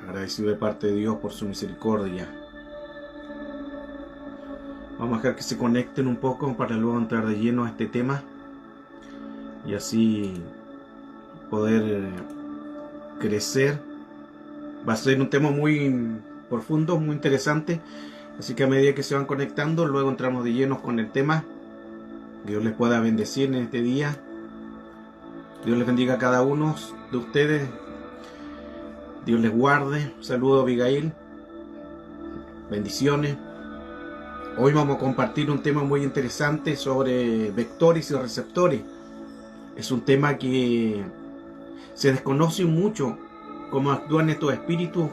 Agradecido de parte de Dios por su misericordia. Vamos a dejar que se conecten un poco para luego entrar de lleno a este tema y así poder crecer. Va a ser un tema muy profundo, muy interesante, así que a medida que se van conectando, luego entramos de lleno con el tema. Dios les pueda bendecir en este día. Dios les bendiga a cada uno de ustedes. Dios les guarde. Saludo a Abigail. Bendiciones. Hoy vamos a compartir un tema muy interesante sobre vectores y receptores. Es un tema que se desconoce mucho cómo actúan estos espíritus,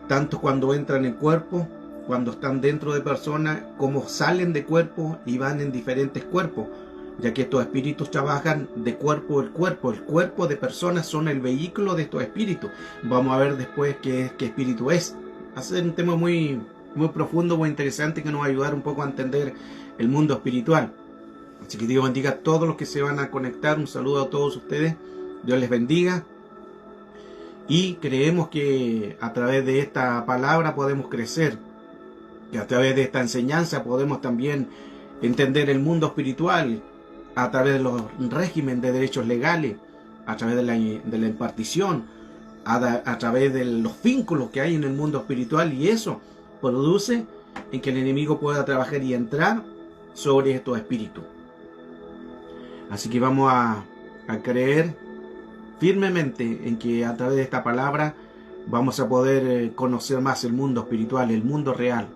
tanto cuando entran en cuerpo, cuando están dentro de personas, cómo salen de cuerpo y van en diferentes cuerpos, ya que estos espíritus trabajan de cuerpo en cuerpo. El cuerpo de personas son el vehículo de estos espíritus. Vamos a ver después qué espíritu es. Va a ser un tema muy profundo, muy interesante, que nos va a ayudar un poco a entender el mundo espiritual. Así que Dios bendiga a todos los que se van a conectar. Un saludo a todos ustedes. Dios les bendiga. Y creemos que a través de esta palabra podemos crecer, que a través de esta enseñanza podemos también entender el mundo espiritual, a través de los regímenes de derechos legales, a través de la impartición, a través de los vínculos que hay en el mundo espiritual, y eso produce en que el enemigo pueda trabajar y entrar sobre estos espíritus. Así que vamos a creer firmemente en que a través de esta palabra vamos a poder conocer más el mundo espiritual, el mundo real.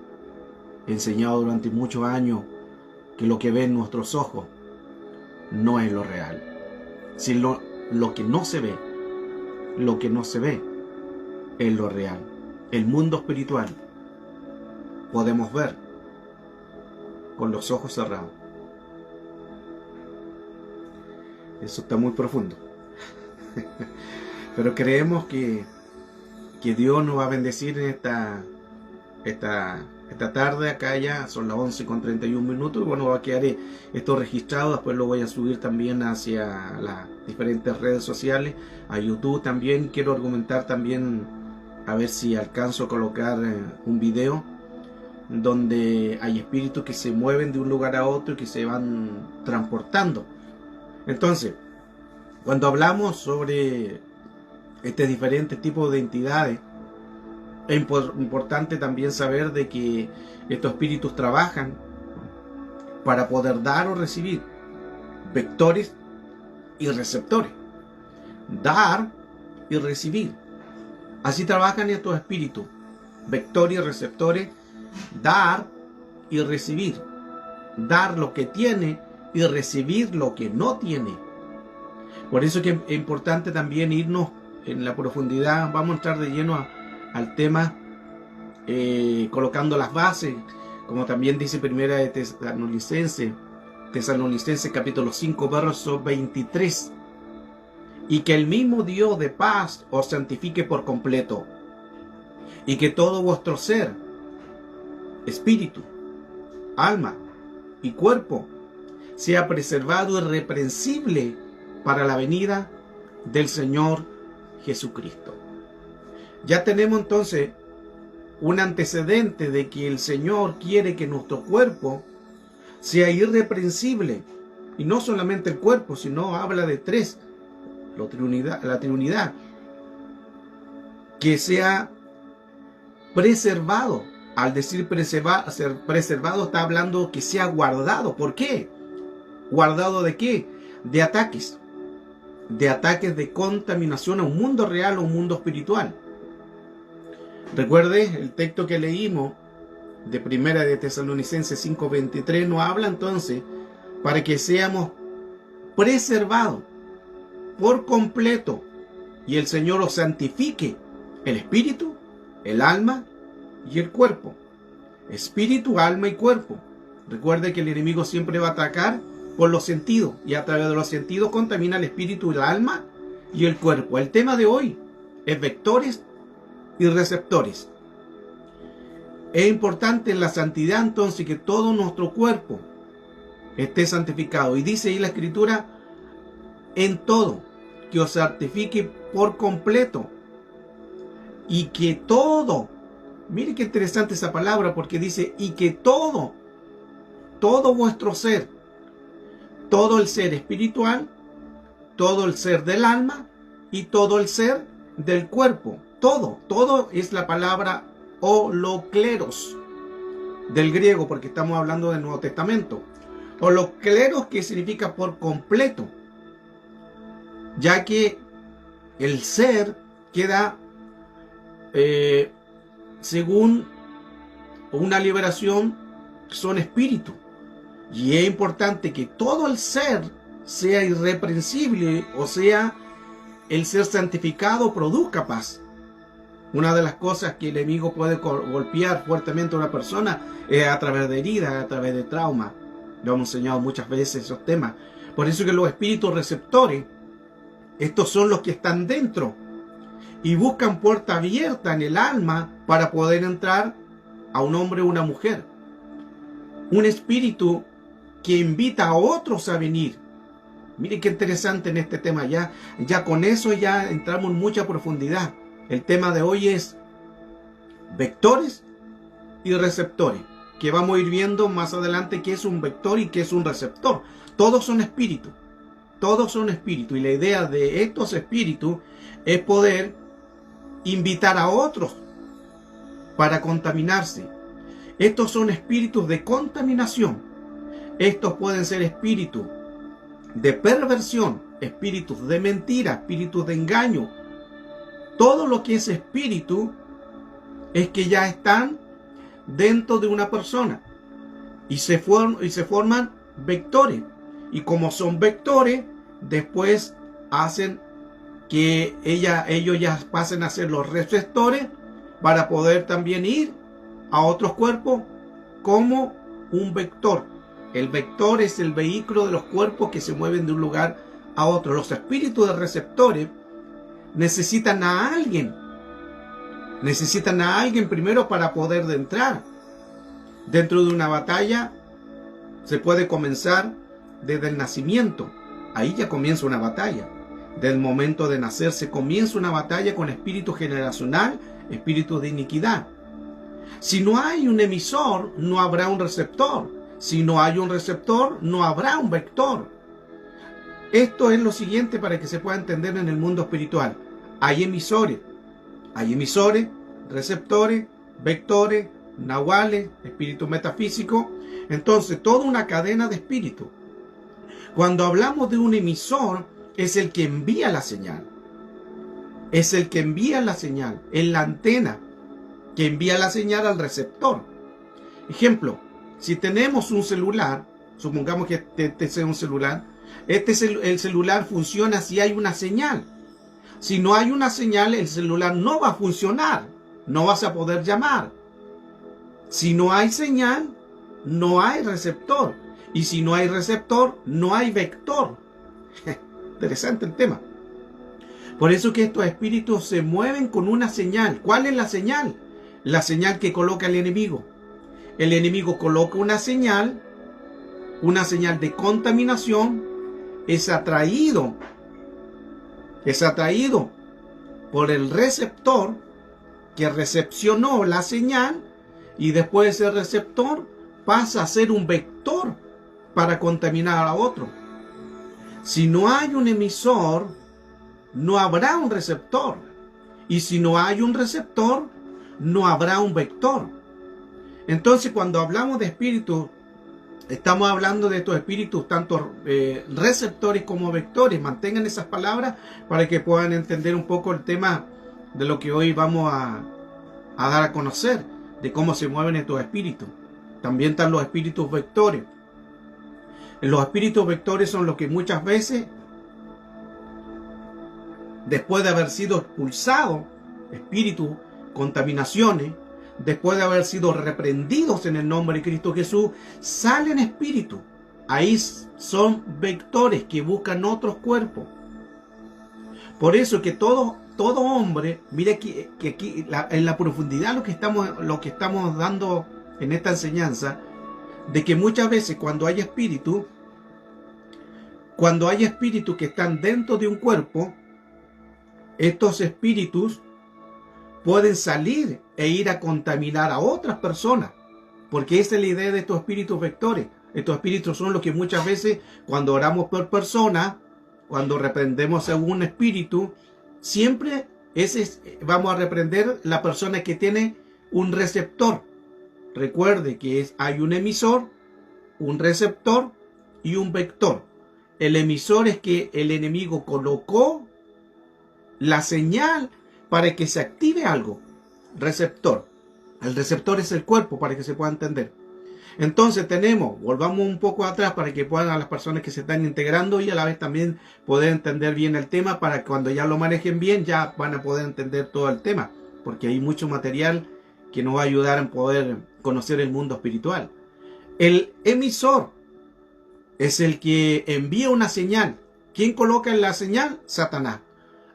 He enseñado durante muchos años que lo que ven nuestros ojos no es lo real. Si lo que no se ve, lo que no se ve es lo real. El mundo espiritual podemos ver con los ojos cerrados. Eso está muy profundo. Pero creemos que Dios nos va a bendecir en esta tarde. Acá ya son las 11:31. Bueno, va a quedar esto registrado. Después lo voy a subir también hacia las diferentes redes sociales, a YouTube también. Quiero argumentar también, a ver si alcanzo a colocar un video donde hay espíritus que se mueven de un lugar a otro y que se van transportando. Entonces, cuando hablamos sobre este diferente tipo de entidades, es importante también saber de que estos espíritus trabajan para poder dar o recibir vectores y receptores. Dar y recibir. Así trabajan estos espíritus, vectores y receptores. Dar y recibir. Dar lo que tiene y recibir lo que no tiene. Por eso que es importante también irnos en la profundidad. Vamos a entrar de lleno al tema, colocando las bases, como también dice Primera de Tesalonicenses capítulo 5 verso 23. Y que el mismo Dios de paz os santifique por completo, y que todo vuestro ser, espíritu, alma y cuerpo sea preservado irreprensible para la venida del Señor Jesucristo. Ya tenemos entonces un antecedente de que el Señor quiere que nuestro cuerpo sea irreprensible, y no solamente el cuerpo, sino habla de tres, la Trinidad, que sea preservado. Al decir ser preservado, está hablando que sea guardado. ¿Por qué? ¿Guardado de qué? De ataques de contaminación a un mundo real o un mundo espiritual. Recuerde el texto que leímos de Primera de Tesalonicenses 5:23, nos habla entonces para que seamos preservados por completo y el Señor os santifique el espíritu, el alma y el cuerpo. Espíritu, alma y cuerpo. Recuerde que el enemigo siempre va a atacar por los sentidos, y a través de los sentidos contamina el espíritu, el alma y el cuerpo. El tema de hoy es vectores y receptores. Es importante en la santidad entonces que todo nuestro cuerpo esté santificado, y dice ahí la Escritura: en todo, que os santifique por completo, y que todo, mire qué interesante esa palabra, porque dice, y que todo vuestro ser, todo el ser espiritual, todo el ser del alma y todo el ser del cuerpo, todo es la palabra holokleros, del griego, porque estamos hablando del Nuevo Testamento. Holokleros, que significa por completo, ya que el ser queda según una liberación, son espíritu, y es importante que todo el ser sea irreprensible, o sea, el ser santificado produzca paz. Una de las cosas que el enemigo puede golpear fuertemente a una persona es a través de heridas, a través de trauma. Lo hemos enseñado muchas veces esos temas. Por eso que los espíritus receptores, estos son los que están dentro y buscan puerta abierta en el alma para poder entrar a un hombre o una mujer. Un espíritu que invita a otros a venir. Miren qué interesante en este tema. Ya con eso ya entramos en mucha profundidad. El tema de hoy es vectores y receptores, que vamos a ir viendo más adelante qué es un vector y qué es un receptor. Todos son espíritus. Todos son espíritus. Y la idea de estos espíritus es poder invitar a otros para contaminarse. Estos son espíritus de contaminación. Estos pueden ser espíritus de perversión, espíritus de mentira, espíritus de engaño. Todo lo que es espíritu es que ya están dentro de una persona y se forman vectores. Y como son vectores, después hacen que ellos ya pasen a ser los receptores para poder también ir a otros cuerpos como un vector. El vector es el vehículo de los cuerpos que se mueven de un lugar a otro. Los espíritus de receptores necesitan a alguien. Necesitan a alguien primero para poder entrar. Dentro de una batalla se puede comenzar desde el nacimiento. Ahí ya comienza una batalla. Del momento de nacer se comienza una batalla con espíritu generacional, espíritu de iniquidad. Si no hay un emisor, no habrá un receptor. Si no hay un receptor, no habrá un vector. Esto es lo siguiente para que se pueda entender en el mundo espiritual. Hay emisores, receptores, vectores, nahuales, espíritus metafísicos. Entonces, toda una cadena de espíritus. Cuando hablamos de un emisor, es el que envía la señal. Es el que envía la señal, es la antena que envía la señal al receptor. Ejemplo, si tenemos un celular, supongamos que este sea un celular, el celular funciona si hay una señal. Si no hay una señal, el celular no va a funcionar, no vas a poder llamar. Si no hay señal, no hay receptor. Y si no hay receptor, no hay vector. Interesante el tema. Por eso que estos espíritus se mueven con una señal. ¿Cuál es la señal? La señal que coloca el enemigo. El enemigo coloca una señal de contaminación, es atraído por el receptor que recepcionó la señal, y después ese receptor pasa a ser un vector para contaminar a otro. Si no hay un emisor, no habrá un receptor. Y si no hay un receptor, no habrá un vector. Entonces, cuando hablamos de espíritus, estamos hablando de estos espíritus, tanto receptores como vectores. Mantengan esas palabras para que puedan entender un poco el tema de lo que hoy vamos a dar a conocer, de cómo se mueven estos espíritus. También están los espíritus vectores. Los espíritus vectores son los que muchas veces, después de haber sido expulsados, espíritus, contaminaciones, después de haber sido reprendidos en el nombre de Cristo Jesús, salen espíritus. Ahí son vectores que buscan otros cuerpos. Por eso que todo hombre, mire que aquí en la profundidad lo que estamos dando en esta enseñanza, de que muchas veces cuando hay espíritus que están dentro de un cuerpo, estos espíritus pueden salir e ir a contaminar a otras personas, porque esa es la idea de estos espíritus vectores. Estos espíritus son los que muchas veces, cuando oramos por personas, cuando reprendemos a un espíritu, siempre vamos a reprender la persona que tiene un receptor. Recuerde que hay un emisor, un receptor y un vector. El emisor es que el enemigo colocó la señal para que se active algo. Receptor. El receptor es el cuerpo, para que se pueda entender. Entonces volvamos un poco atrás para que puedan, a las personas que se están integrando, y a la vez también poder entender bien el tema, para que cuando ya lo manejen bien ya van a poder entender todo el tema, porque hay mucho material que nos va a ayudar a poder conocer el mundo espiritual. El emisor es el que envía una señal. ¿Quién coloca en la señal? Satanás.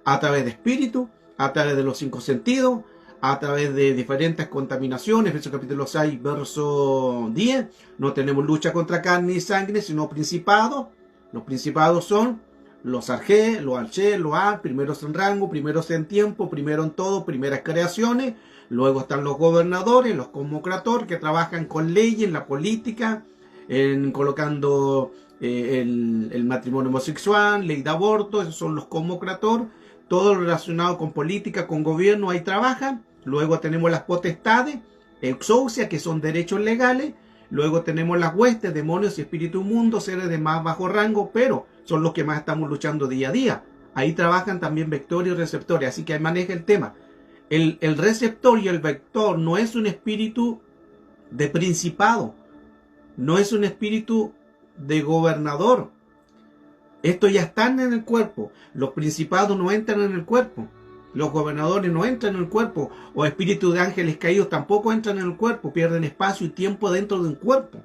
A través de espíritu, a través de los 5 sentidos, a través de diferentes contaminaciones. Efesios capítulo 6, verso 10. No tenemos lucha contra carne y sangre, sino principados. Los principados son los arjé, los alché, los ar, primeros en rango, primeros en tiempo, primero en todo, primeras creaciones. Luego están los gobernadores, los conmocrator, que trabajan con leyes en la política, colocando el matrimonio homosexual, ley de aborto. Esos son los conmocrator. Todo relacionado con política, con gobierno, ahí trabajan. Luego tenemos las potestades, exousia, que son derechos legales. Luego tenemos las huestes, demonios y espíritu inmundo, seres de más bajo rango, pero son los que más estamos luchando día a día. Ahí trabajan también vectores y receptores, así que ahí maneja el tema. El receptor y el vector no es un espíritu de principado, no es un espíritu de gobernador. Estos ya están en el cuerpo. Los principados no entran en el cuerpo. Los gobernadores no entran en el cuerpo. O espíritus de ángeles caídos tampoco entran en el cuerpo. Pierden espacio y tiempo dentro de un cuerpo.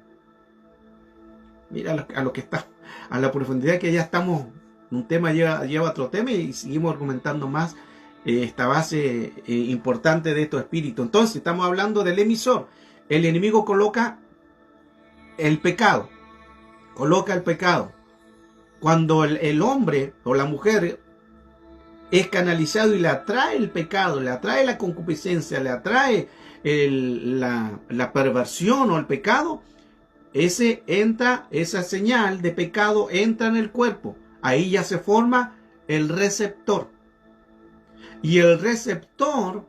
Mira a lo que está, a la profundidad que ya estamos. Un tema lleva otro tema, y seguimos argumentando más esta base importante de estos espíritus. Entonces estamos hablando del emisor. El enemigo coloca el pecado. Coloca el pecado. Cuando el hombre o la mujer es canalizado y le atrae el pecado, le atrae la concupiscencia, le atrae la perversión o el pecado, esa señal de pecado entra en el cuerpo. Ahí ya se forma el receptor. Y el receptor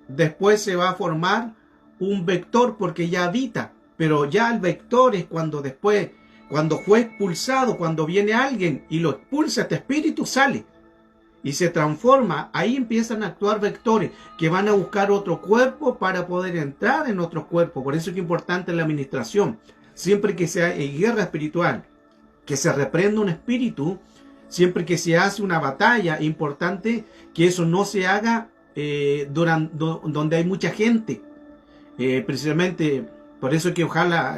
después se va a formar un vector, porque ya habita. Pero ya el vector es cuando fue expulsado, cuando viene alguien y lo expulsa, este espíritu sale y se transforma. Ahí empiezan a actuar vectores que van a buscar otro cuerpo para poder entrar en otro cuerpo. Por eso es que es importante la administración. Siempre que sea guerra espiritual, que se reprenda un espíritu, siempre que se hace una batalla, es importante que eso no se haga donde hay mucha gente. Precisamente por eso que ojalá,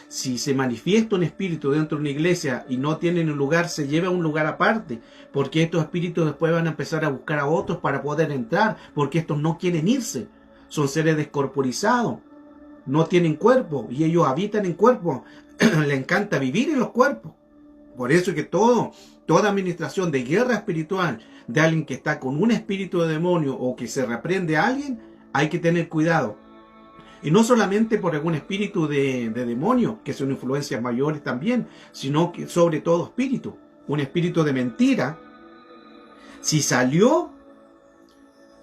si se manifiesta un espíritu dentro de una iglesia y no tienen un lugar, se lleve a un lugar aparte, porque estos espíritus después van a empezar a buscar a otros para poder entrar, porque estos no quieren irse, son seres descorporizados, no tienen cuerpo y ellos habitan en cuerpo, les encanta vivir en los cuerpos. Por eso que toda administración de guerra espiritual de alguien que está con un espíritu de demonio o que se reprende a alguien, hay que tener cuidado. Y no solamente por algún espíritu de demonio, que son influencias mayores también, sino que sobre todo espíritu. Un espíritu de mentira, si salió,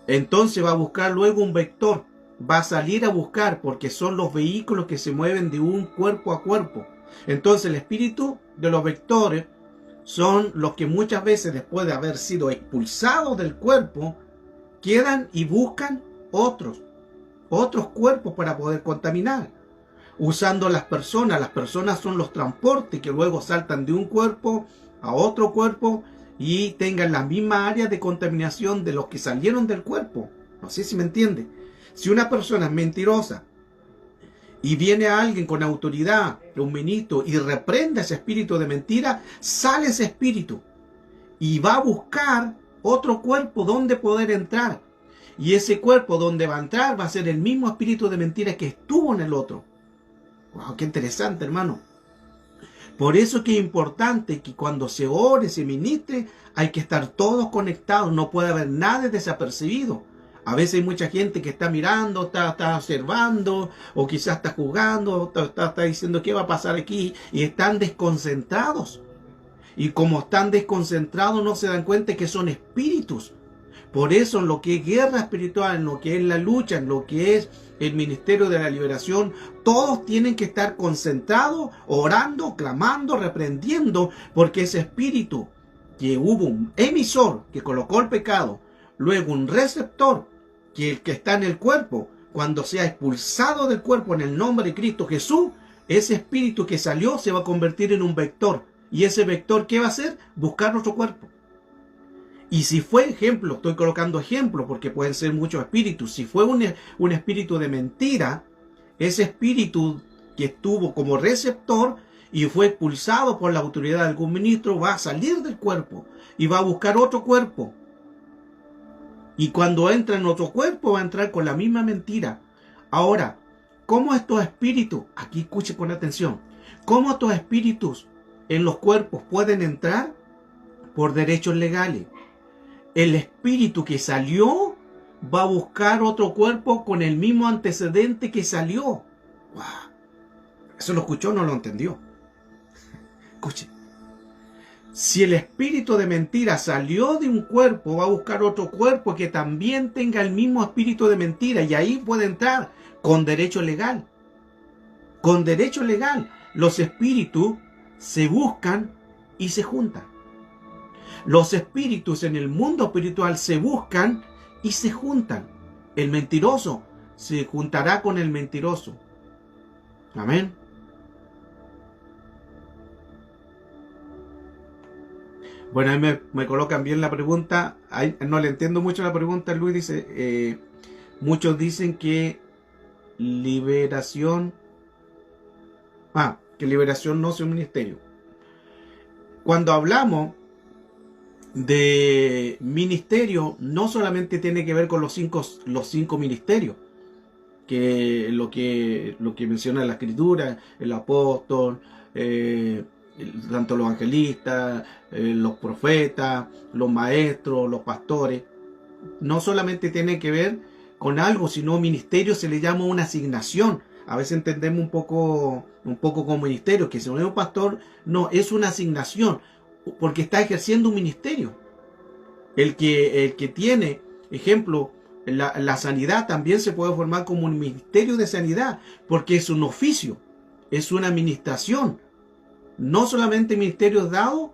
entonces va a buscar luego un vector. Va a salir a buscar, porque son los vehículos que se mueven de un cuerpo a cuerpo. Entonces el espíritu de los vectores son los que muchas veces, después de haber sido expulsados del cuerpo, quedan y buscan otros cuerpos para poder contaminar, usando las personas. Las personas son los transportes que luego saltan de un cuerpo a otro cuerpo y tengan las mismas áreas de contaminación de los que salieron del cuerpo. No sé si me entiende. Si una persona es mentirosa y viene a alguien con autoridad, un ministro, y reprende ese espíritu de mentira, sale ese espíritu y va a buscar otro cuerpo donde poder entrar. Y ese cuerpo donde va a entrar va a ser el mismo espíritu de mentira que estuvo en el otro. ¡Wow! ¡Qué interesante, hermano! Por eso que es importante que cuando se ore, se ministre, hay que estar todos conectados. No puede haber nada desapercibido. A veces hay mucha gente que está mirando, está observando, o quizás está jugando, está diciendo qué va a pasar aquí, y están desconcentrados. Y como están desconcentrados, no se dan cuenta que son espíritus. Por eso en lo que es guerra espiritual, en lo que es la lucha, en lo que es el ministerio de la liberación, todos tienen que estar concentrados, orando, clamando, reprendiendo, porque ese espíritu, que hubo un emisor que colocó el pecado, luego un receptor, que el que está en el cuerpo, cuando sea expulsado del cuerpo en el nombre de Cristo Jesús, ese espíritu que salió se va a convertir en un vector. ¿Y ese vector qué va a hacer? Buscar otro cuerpo. Y si fue ejemplo, estoy colocando ejemplo porque pueden ser muchos espíritus, si fue un espíritu de mentira, ese espíritu que estuvo como receptor y fue expulsado por la autoridad de algún ministro, va a salir del cuerpo y va a buscar otro cuerpo. Y cuando entra en otro cuerpo va a entrar con la misma mentira. Ahora, ¿cómo estos espíritus, aquí escuche con atención, cómo estos espíritus en los cuerpos pueden entrar? Por derechos legales. El espíritu que salió va a buscar otro cuerpo con el mismo antecedente que salió. ¡Wow! ¿Eso lo escuchó o no lo entendió? Escuche. Si el espíritu de mentira salió de un cuerpo, va a buscar otro cuerpo que también tenga el mismo espíritu de mentira. Y ahí puede entrar con derecho legal. Con derecho legal. Los espíritus se buscan y se juntan. Los espíritus en el mundo espiritual se buscan y se juntan. El mentiroso se juntará con el mentiroso. Amén. Bueno, ahí me colocan bien la pregunta. Ahí no le entiendo mucho la pregunta. Luis dice, muchos dicen que liberación no es un ministerio. Cuando hablamos de ministerio, no solamente tiene que ver con los cinco ministerios, que lo que menciona la Escritura, el apóstol, tanto los evangelistas, los profetas, los maestros, los pastores. No solamente tiene que ver con algo, sino ministerio se le llama una asignación. A veces entendemos un poco como ministerio, que si no es un pastor, no, es una asignación, porque está ejerciendo un ministerio. El que tiene, ejemplo, la sanidad también se puede formar como un ministerio de sanidad, porque es un oficio, es una administración. No solamente ministerios dados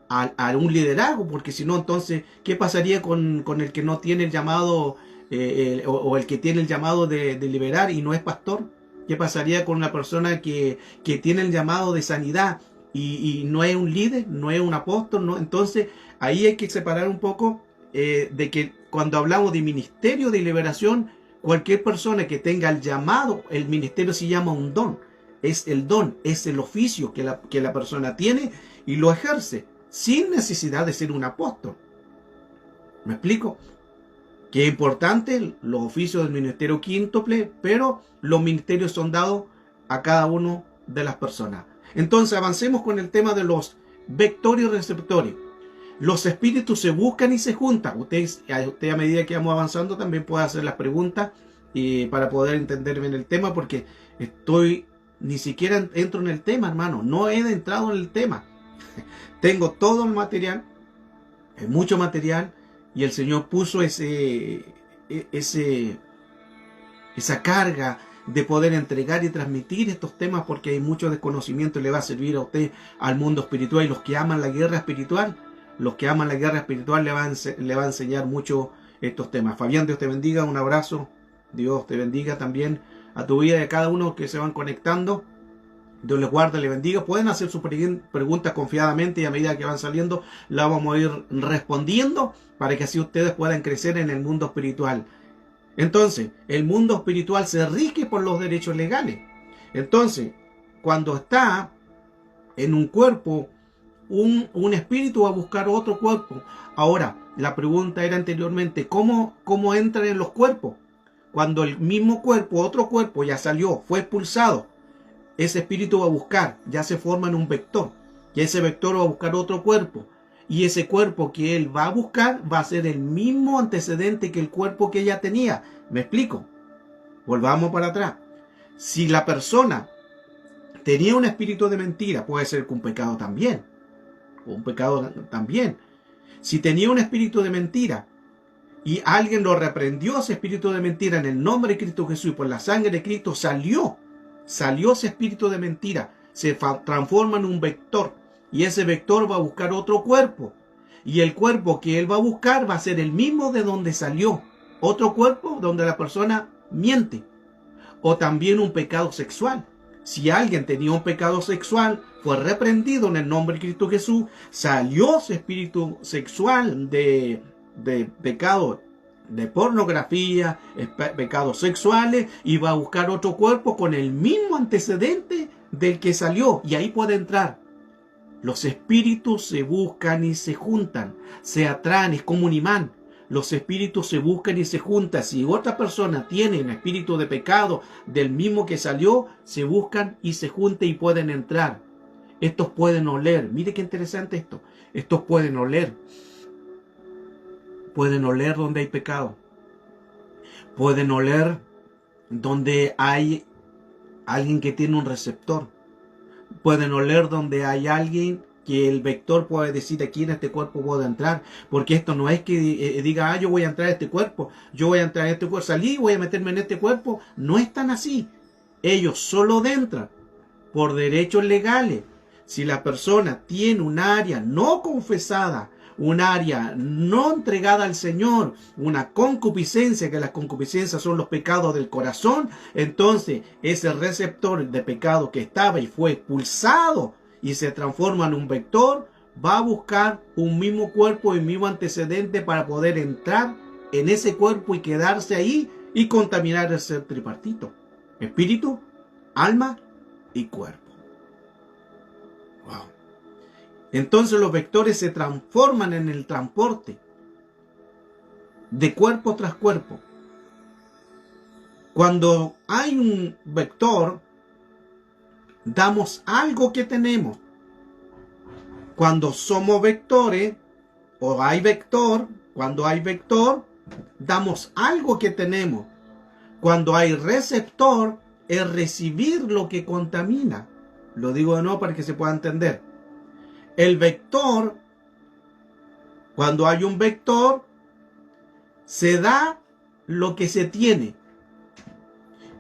a un liderazgo, porque si no, entonces, ¿qué pasaría con el que no tiene el llamado, o el que tiene el llamado de liberar y no es pastor? ¿Qué pasaría con una persona que tiene el llamado de sanidad y no es un líder, no es un apóstol? ¿No? Entonces, ahí hay que separar un poco de que cuando hablamos de ministerio de liberación, cualquier persona que tenga el llamado, el ministerio se llama un don. Es el don, es el oficio que la persona tiene y lo ejerce sin necesidad de ser un apóstol. ¿Me explico? Que es importante los oficios del ministerio quíntuple, pero los ministerios son dados a cada uno de las personas. Entonces avancemos con el tema de los vectores y receptores. Los espíritus se buscan y se juntan. Usted a medida que vamos avanzando también puede hacer las preguntas para poder entender bien el tema, porque ni siquiera entro en el tema, hermano. No he entrado en el tema. Tengo todo el material, mucho material, y el Señor puso esa carga de poder entregar y transmitir estos temas, porque hay mucho desconocimiento y le va a servir a usted, al mundo espiritual. Y los que aman la guerra espiritual, le va a enseñar mucho estos temas. Fabián, Dios te bendiga, un abrazo. Dios te bendiga también a tu vida y a cada uno que se van conectando. Dios les guarde, les bendiga. Pueden hacer sus preguntas confiadamente y a medida que van saliendo las vamos a ir respondiendo para que así ustedes puedan crecer en el mundo espiritual. Entonces, el mundo espiritual se rige por los derechos legales. Entonces, cuando está en un cuerpo, un espíritu va a buscar otro cuerpo. Ahora, la pregunta era anteriormente, ¿cómo entran en los cuerpos? Cuando el mismo cuerpo, otro cuerpo ya salió, fue expulsado, ese espíritu va a buscar, ya se forma en un vector, y ese vector va a buscar otro cuerpo. y ese cuerpo que él va a buscar va a ser el mismo antecedente que el cuerpo que ella tenía. ¿Me explico? Volvamos para atrás. Si la persona tenía un espíritu de mentira, puede ser un pecado también. Un pecado también. Si tenía un espíritu de mentira y alguien lo reprendió, ese espíritu de mentira, en el nombre de Cristo Jesús y por la sangre de Cristo, salió ese espíritu de mentira, se transforma en un vector, y ese vector va a buscar otro cuerpo, y el cuerpo que él va a buscar va a ser el mismo de donde salió, otro cuerpo donde la persona miente. O también un pecado sexual. Si alguien tenía un pecado sexual, fue reprendido en el nombre de Cristo Jesús, salió ese espíritu sexual de pecado, de pornografía, pecados sexuales, y va a buscar otro cuerpo con el mismo antecedente del que salió, y ahí puede entrar. Los espíritus se buscan y se juntan, se atraen, es como un imán. Los espíritus se buscan y se juntan. Si otra persona tiene un espíritu de pecado del mismo que salió, se buscan y se juntan y pueden entrar. Estos pueden oler. Mire qué interesante esto. Estos pueden oler. Pueden oler donde hay pecado. Pueden oler donde hay alguien que tiene un receptor. Pueden oler donde hay alguien que el vector puede decir: aquí en este cuerpo puedo entrar, porque esto no es que diga: yo voy a entrar a este cuerpo, yo voy a entrar a este cuerpo, salí, voy a meterme en este cuerpo. No es tan así. Ellos solo entran por derechos legales. Si la persona tiene un área no confesada, un área no entregada al Señor, una concupiscencia, que las concupiscencias son los pecados del corazón, entonces ese receptor de pecado que estaba y fue expulsado y se transforma en un vector, va a buscar un mismo cuerpo y mismo antecedente para poder entrar en ese cuerpo y quedarse ahí y contaminar el ser tripartito: espíritu, alma y cuerpo. Wow. Entonces los vectores se transforman en el transporte de cuerpo tras cuerpo. Cuando hay un vector, damos algo que tenemos. Cuando somos vectores, o hay vector, cuando hay vector, damos algo que tenemos. Cuando hay receptor, es recibir lo que contamina. Lo digo de nuevo para que se pueda entender. El vector, cuando hay un vector, se da lo que se tiene.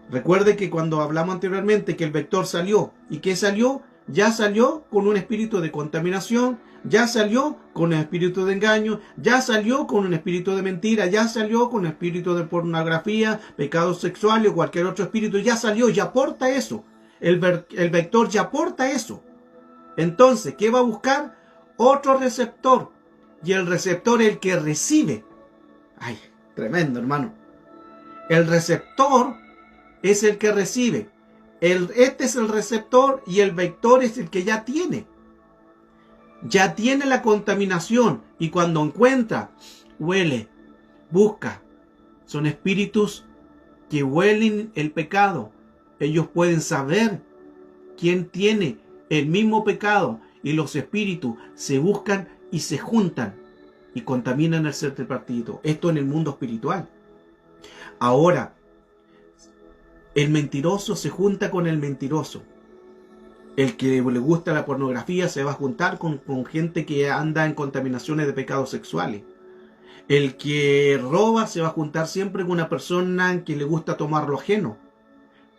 Recuerde que cuando hablamos anteriormente que el vector salió, ¿y qué salió? Ya salió con un espíritu de contaminación, ya salió con un espíritu de engaño, ya salió con un espíritu de mentira, ya salió con un espíritu de pornografía, pecados sexuales o cualquier otro espíritu, ya salió, ya aporta eso. El vector ya aporta eso. Entonces, ¿qué va a buscar? Otro receptor. Y el receptor es el que recibe. Ay, tremendo, hermano. El receptor es el que recibe. Este es el receptor y el vector es el que ya tiene. Ya tiene la contaminación. Y cuando encuentra, huele, busca. Son espíritus que huelen el pecado. Ellos pueden saber quién tiene el mismo pecado, y los espíritus se buscan y se juntan y contaminan el ser tripartito. Esto en el mundo espiritual. Ahora, el mentiroso se junta con el mentiroso. El que le gusta la pornografía se va a juntar con gente que anda en contaminaciones de pecados sexuales. El que roba se va a juntar siempre con una persona que le gusta tomar lo ajeno.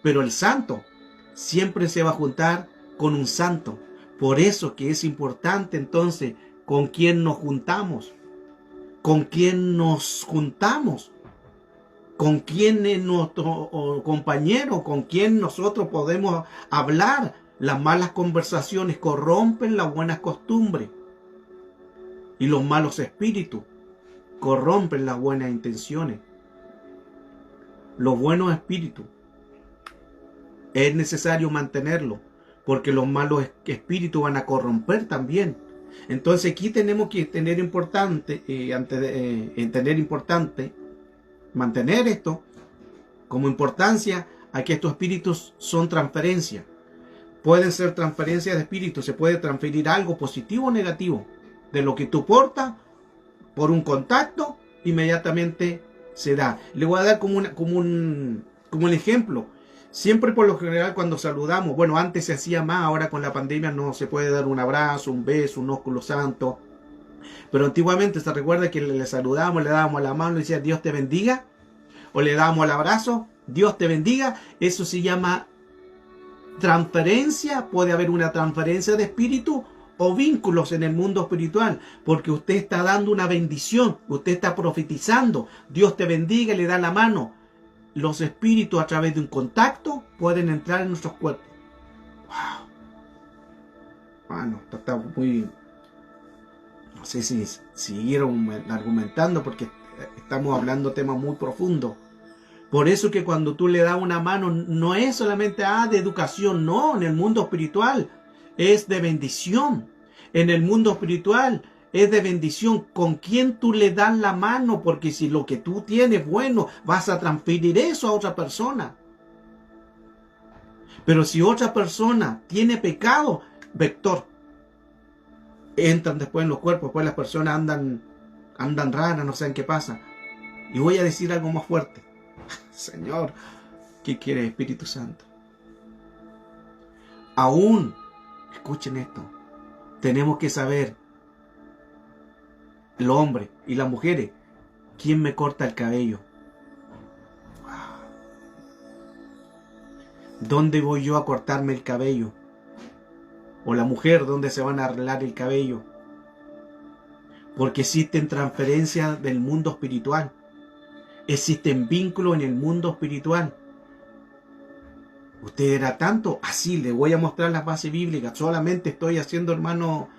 Pero el santo siempre se va a juntar con un santo. Por eso que es importante entonces con quién nos juntamos. Con quién nos juntamos. Con quién es nuestro compañero. Con quién nosotros podemos hablar. Las malas conversaciones corrompen las buenas costumbres. Y los malos espíritus corrompen las buenas intenciones. Los buenos espíritus es necesario mantenerlos, porque los malos espíritus van a corromper también. Entonces aquí tenemos que tener importante, mantener esto como importancia, a que estos espíritus son transferencias. Pueden ser transferencias de espíritus, se puede transferir algo positivo o negativo. de lo que tú portas, por un contacto, inmediatamente se da. Le voy a dar como un ejemplo. Siempre por lo general cuando saludamos, bueno, antes se hacía más, ahora con la pandemia no se puede dar un abrazo, un beso, un ósculo santo. Pero antiguamente se recuerda que le saludábamos, le dábamos la mano, le decía Dios te bendiga, o le dábamos el abrazo, Dios te bendiga. Eso se llama transferencia. Puede haber una transferencia de espíritu o vínculos en el mundo espiritual, porque usted está dando una bendición, usted está profetizando, Dios te bendiga y le da la mano. Los espíritus a través de un contacto pueden entrar en nuestros cuerpos. Wow. Bueno, esto está muy... No sé si siguieron argumentando porque estamos hablando de temas muy profundos. Por eso que cuando tú le das una mano no es solamente de educación, no, en el mundo espiritual es de bendición. En el mundo espiritual es de bendición con quien tú le das la mano, porque si lo que tú tienes bueno, vas a transferir eso a otra persona. Pero si otra persona tiene pecado, vector, entran después en los cuerpos, después las personas andan raras, no saben qué pasa. Y voy a decir algo más fuerte. Señor, ¿qué quiere Espíritu Santo? Aún, escuchen esto, tenemos que saber, el hombre y las mujeres, ¿quién me corta el cabello? ¿Dónde voy yo a cortarme el cabello? O la mujer, ¿dónde se van a arreglar el cabello? Porque existen transferencias del mundo espiritual. Existen vínculos en el mundo espiritual. Usted era tanto, así le voy a mostrar las bases bíblicas. Solamente estoy haciendo, hermano,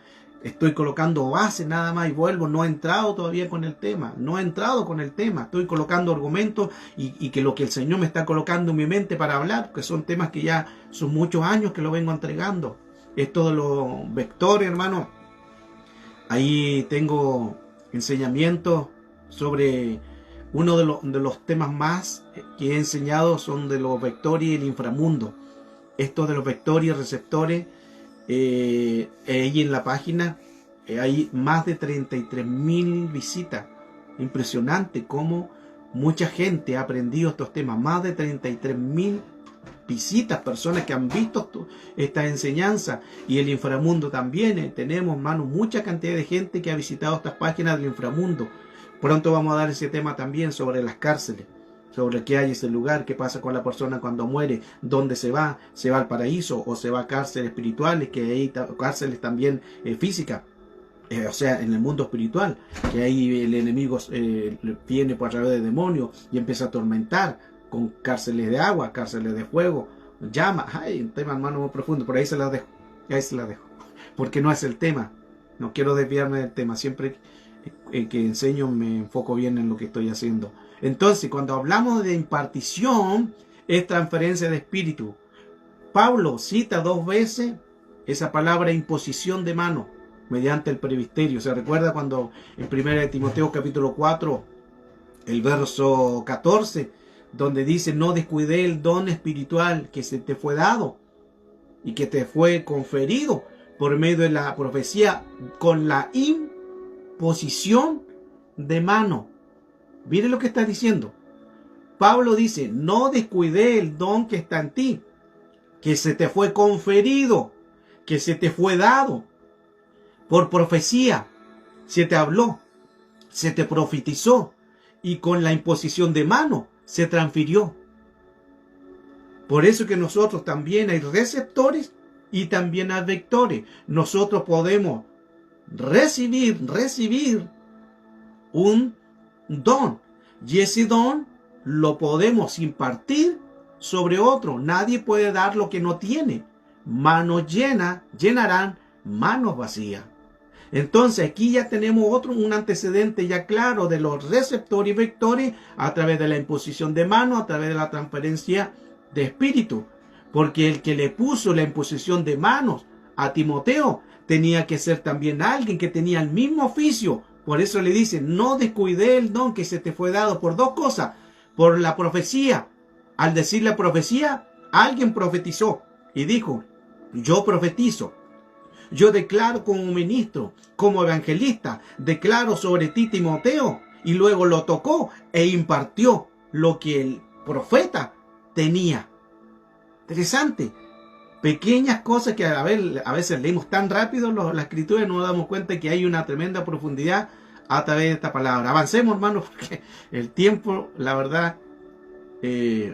estoy colocando bases nada más y vuelvo. No he entrado todavía con el tema. No he entrado con el tema. Estoy colocando argumentos y que lo que el Señor me está colocando en mi mente para hablar, que son temas que ya son muchos años que lo vengo entregando. Esto de los vectores, hermano. Ahí tengo enseñamientos sobre uno de los temas más que he enseñado son de los vectores y el inframundo. Esto de los vectores y receptores, ahí en la página hay más de 33.000 visitas. Impresionante cómo mucha gente ha aprendido estos temas. Más de 33.000 visitas, personas que han visto esta enseñanza. Y el inframundo también. Tenemos, hermano, mucha cantidad de gente que ha visitado estas páginas del inframundo. Pronto vamos a dar ese tema también sobre las cárceles, sobre qué hay en ese lugar, qué pasa con la persona cuando muere, dónde se va al paraíso o se va a cárceles espirituales, que hay cárceles también físicas, o sea, en el mundo espiritual, que ahí el enemigo viene por través de demonios y empieza a atormentar con cárceles de agua, cárceles de fuego, llamas. Ay, un tema, hermano, muy profundo, por ahí se las dejo, porque no es el tema, no quiero desviarme del tema, siempre que enseño me enfoco bien en lo que estoy haciendo. Entonces, cuando hablamos de impartición, es transferencia de espíritu. Pablo cita 2 veces esa palabra imposición de mano mediante el presbiterio. ¿Se recuerda cuando en 1 Timoteo capítulo 4, el verso 14, donde dice: no descuide el don espiritual que se te fue dado y que te fue conferido por medio de la profecía con la imposición de mano? Mire lo que está diciendo. Pablo dice: no descuide el don que está en ti, que se te fue conferido, que se te fue dado por profecía. Se te habló, se te profetizó y con la imposición de mano se transfirió. Por eso que nosotros también hay receptores y también hay vectores. Nosotros podemos recibir un don y ese don lo podemos impartir sobre otro. Nadie puede dar lo que no tiene. Manos llenas llenarán manos vacías. Entonces aquí ya tenemos un antecedente ya claro de los receptores y vectores a través de la imposición de mano, a través de la transferencia de espíritu. Porque el que le puso la imposición de manos a Timoteo tenía que ser también alguien que tenía el mismo oficio. Por eso le dice: no descuide el don que se te fue dado, por 2 cosas. Por la profecía. Al decir la profecía, alguien profetizó y dijo: yo profetizo, Yo declaro como ministro, como evangelista, declaro sobre ti, Timoteo, y luego lo tocó e impartió lo que el profeta tenía. Interesante. Pequeñas cosas que a veces leímos tan rápido la escritura y no nos damos cuenta que hay una tremenda profundidad a través de esta palabra. Avancemos, hermanos, porque el tiempo, la verdad,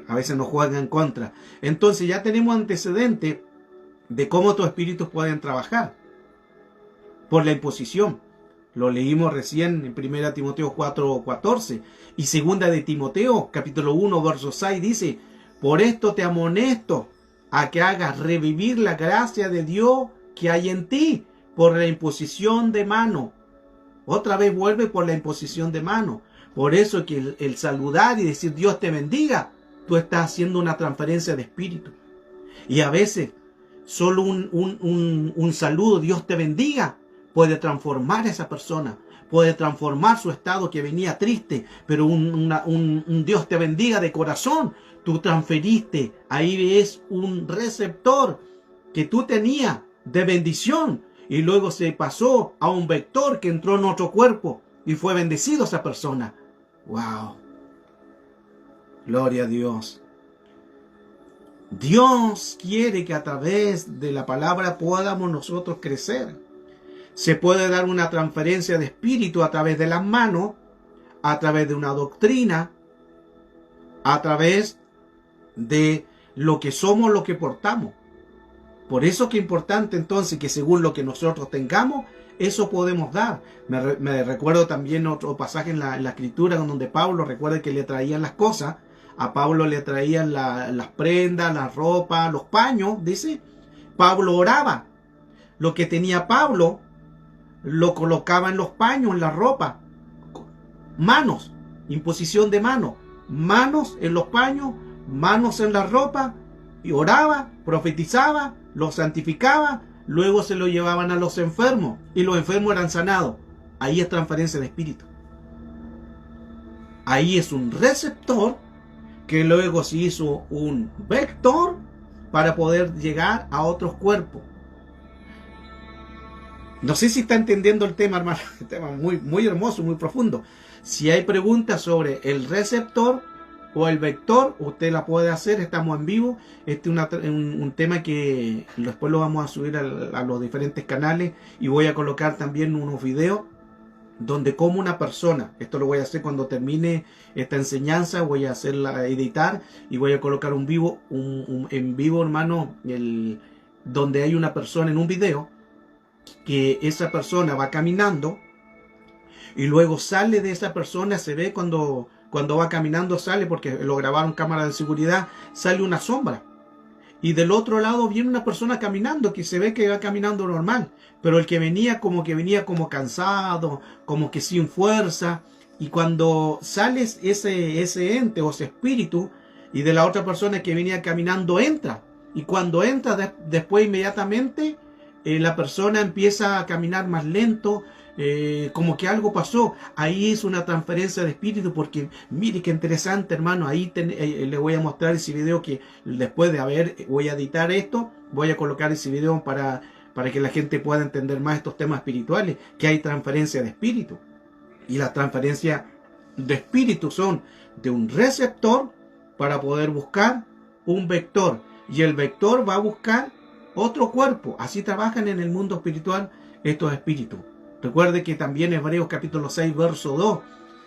a veces nos juega en contra. Entonces ya tenemos antecedentes de cómo estos espíritus pueden trabajar por la imposición. Lo leímos recién en 1 Timoteo 4:14 y 2 de Timoteo capítulo 1 verso 6 dice: por esto te amonesto a que hagas revivir la gracia de Dios que hay en ti por la imposición de mano. Otra vez vuelve por la imposición de mano. Por eso que el saludar y decir Dios te bendiga, tú estás haciendo una transferencia de espíritu. Y a veces solo un saludo, Dios te bendiga, puede transformar a esa persona, puede transformar su estado que venía triste, pero un Dios te bendiga de corazón, tú transferiste, ahí es un receptor que tú tenías de bendición y luego se pasó a un vector que entró en otro cuerpo y fue bendecido esa persona. ¡Wow! Gloria a Dios. Dios quiere que a través de la palabra podamos nosotros crecer. Se puede dar una transferencia de espíritu a través de las manos, a través de una doctrina, a través de lo que somos, lo que portamos. Por eso que es importante entonces que según lo que nosotros tengamos, eso podemos dar. Me recuerdo también otro pasaje en la escritura donde Pablo, recuerda que le traían las cosas. A Pablo le traían las prendas, la ropa, los paños, dice. Pablo oraba. Lo que tenía Pablo lo colocaba en los paños, en la ropa. Manos, imposición de manos. Manos en los paños, manos en la ropa. Y oraba, profetizaba, lo santificaba. Luego se lo llevaban a los enfermos. Y los enfermos eran sanados. Ahí es transferencia de espíritu. Ahí es un receptor que luego se hizo un vector para poder llegar a otros cuerpos. No sé si está entendiendo el tema, hermano. Un tema muy hermoso, muy profundo. Si hay preguntas sobre el receptor o el vector, usted la puede hacer. Estamos en vivo. Este es un tema que después lo vamos a subir a los diferentes canales. Y voy a colocar también unos videos donde como una persona, esto lo voy a hacer cuando termine esta enseñanza, voy a hacerla editar y voy a colocar en vivo, hermano, donde hay una persona en un video, que esa persona va caminando y luego sale de esa persona, se ve cuando va caminando, sale, porque lo grabaron cámara de seguridad, sale una sombra. Y del otro lado viene una persona caminando, que se ve que va caminando normal. Pero el que venía como cansado, como que sin fuerza. Y cuando sale ese ente o ese espíritu, y de la otra persona que venía caminando entra. Y cuando entra, después inmediatamente, la persona empieza a caminar más lento, como que algo pasó. Ahí es una transferencia de espíritu, porque mire qué interesante, hermano. Ahí le voy a mostrar ese video que después de voy a editar esto, voy a colocar ese video para que la gente pueda entender más estos temas espirituales, que hay transferencia de espíritu. Y las transferencias de espíritu son de un receptor para poder buscar un vector, y el vector va a buscar otro cuerpo. Así trabajan en el mundo espiritual estos espíritus. Recuerde que también Hebreos capítulo 6 verso 2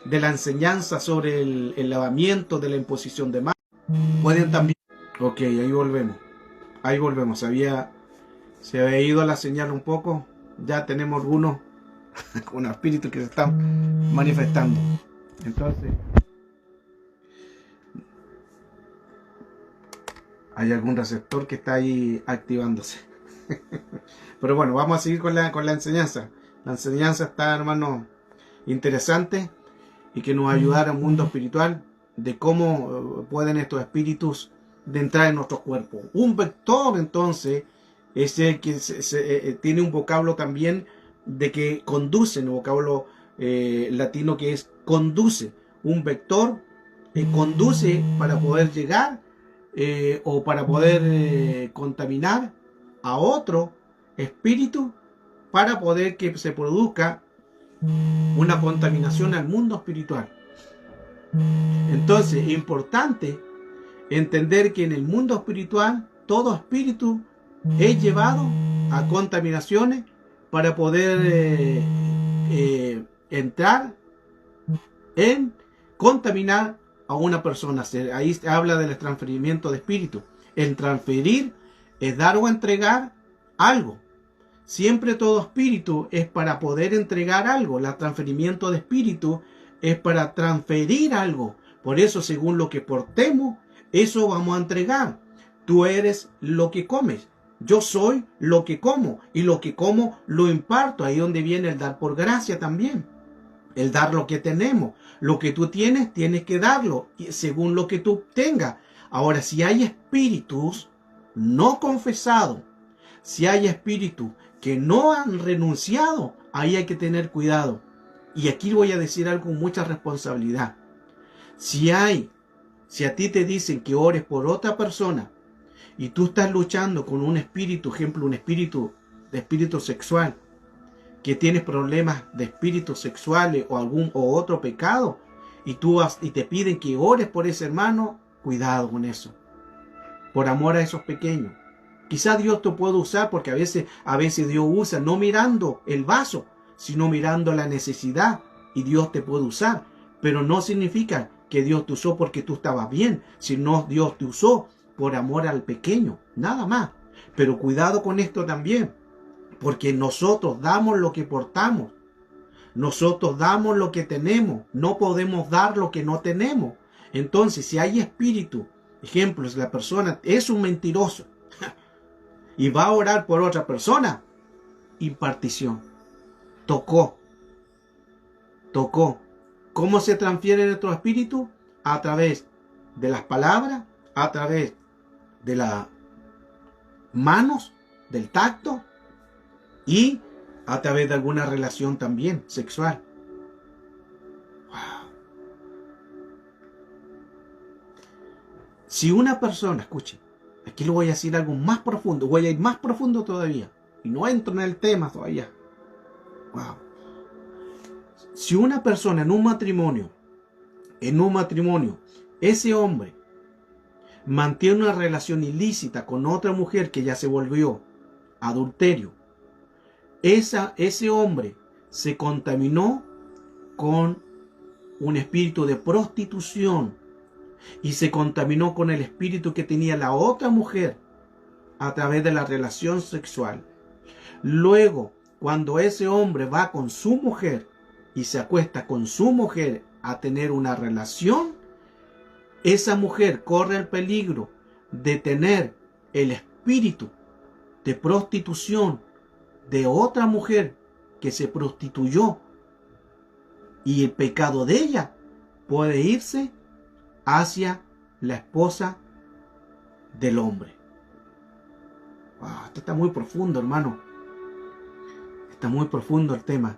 de la enseñanza sobre el lavamiento, de la imposición de manos, pueden también... Ok, ahí volvemos. Se había ido la señal un poco. Ya tenemos algunos espíritus que se están manifestando. Entonces, hay algún receptor que está ahí activándose. Pero bueno, vamos a seguir con la enseñanza. La enseñanza está, hermano, interesante, y que nos ayudará al mundo espiritual de cómo pueden estos espíritus de entrar en nuestros cuerpos. Un vector, entonces, es el que tiene un vocablo también de que conduce, un vocablo latino que es conduce. Un vector conduce para poder llegar o para poder contaminar a otro espíritu para poder que se produzca una contaminación al mundo espiritual. Entonces es importante entender que en el mundo espiritual todo espíritu es llevado a contaminaciones para poder entrar en contaminar a una persona. Ahí se habla del transferimiento de espíritu. El transferir es dar o entregar algo. Siempre todo espíritu es para poder entregar algo. El transferimiento de espíritu es para transferir algo. Por eso, según lo que portemos, eso vamos a entregar. Tú eres lo que comes. Yo soy lo que como. Y lo que como lo imparto. Ahí es donde viene el dar por gracia también. El dar lo que tenemos. Lo que tú tienes, tienes que darlo según lo que tú tengas. Ahora, si hay espíritus no confesados, si hay espíritus que no han renunciado, ahí hay que tener cuidado. Y aquí voy a decir algo con mucha responsabilidad. Si a ti te dicen que ores por otra persona y tú estás luchando con un espíritu, ejemplo, un espíritu sexual, que tienes problemas de espíritus sexuales o algún o otro pecado, y te piden que ores por ese hermano, cuidado con eso. Por amor a esos pequeños. Quizá Dios te puede usar, porque a veces Dios usa no mirando el vaso, sino mirando la necesidad, y Dios te puede usar. Pero no significa que Dios te usó porque tú estabas bien, sino Dios te usó por amor al pequeño, nada más. Pero cuidado con esto también, porque nosotros damos lo que portamos. Nosotros damos lo que tenemos, no podemos dar lo que no tenemos. Entonces, si hay espíritu, ejemplo, si la persona es un mentiroso y va a orar por otra persona, impartición. Tocó. ¿Cómo se transfiere nuestro espíritu? A través de las palabras, a través de las manos, del tacto y a través de alguna relación también sexual. Wow. Si una persona, escuchen, aquí lo voy a decir algo más profundo, voy a ir más profundo todavía, y no entro en el tema todavía. Wow. Si una persona en un matrimonio, ese hombre mantiene una relación ilícita con otra mujer que ya se volvió adulterio, ese hombre se contaminó con un espíritu de prostitución y se contaminó con el espíritu que tenía la otra mujer a través de la relación sexual. Luego, cuando ese hombre va con su mujer y se acuesta con su mujer a tener una relación, esa mujer corre el peligro de tener el espíritu de prostitución de otra mujer que se prostituyó, y el pecado de ella puede irse hacia la esposa del hombre. Wow, esto está muy profundo, hermano. Está muy profundo el tema.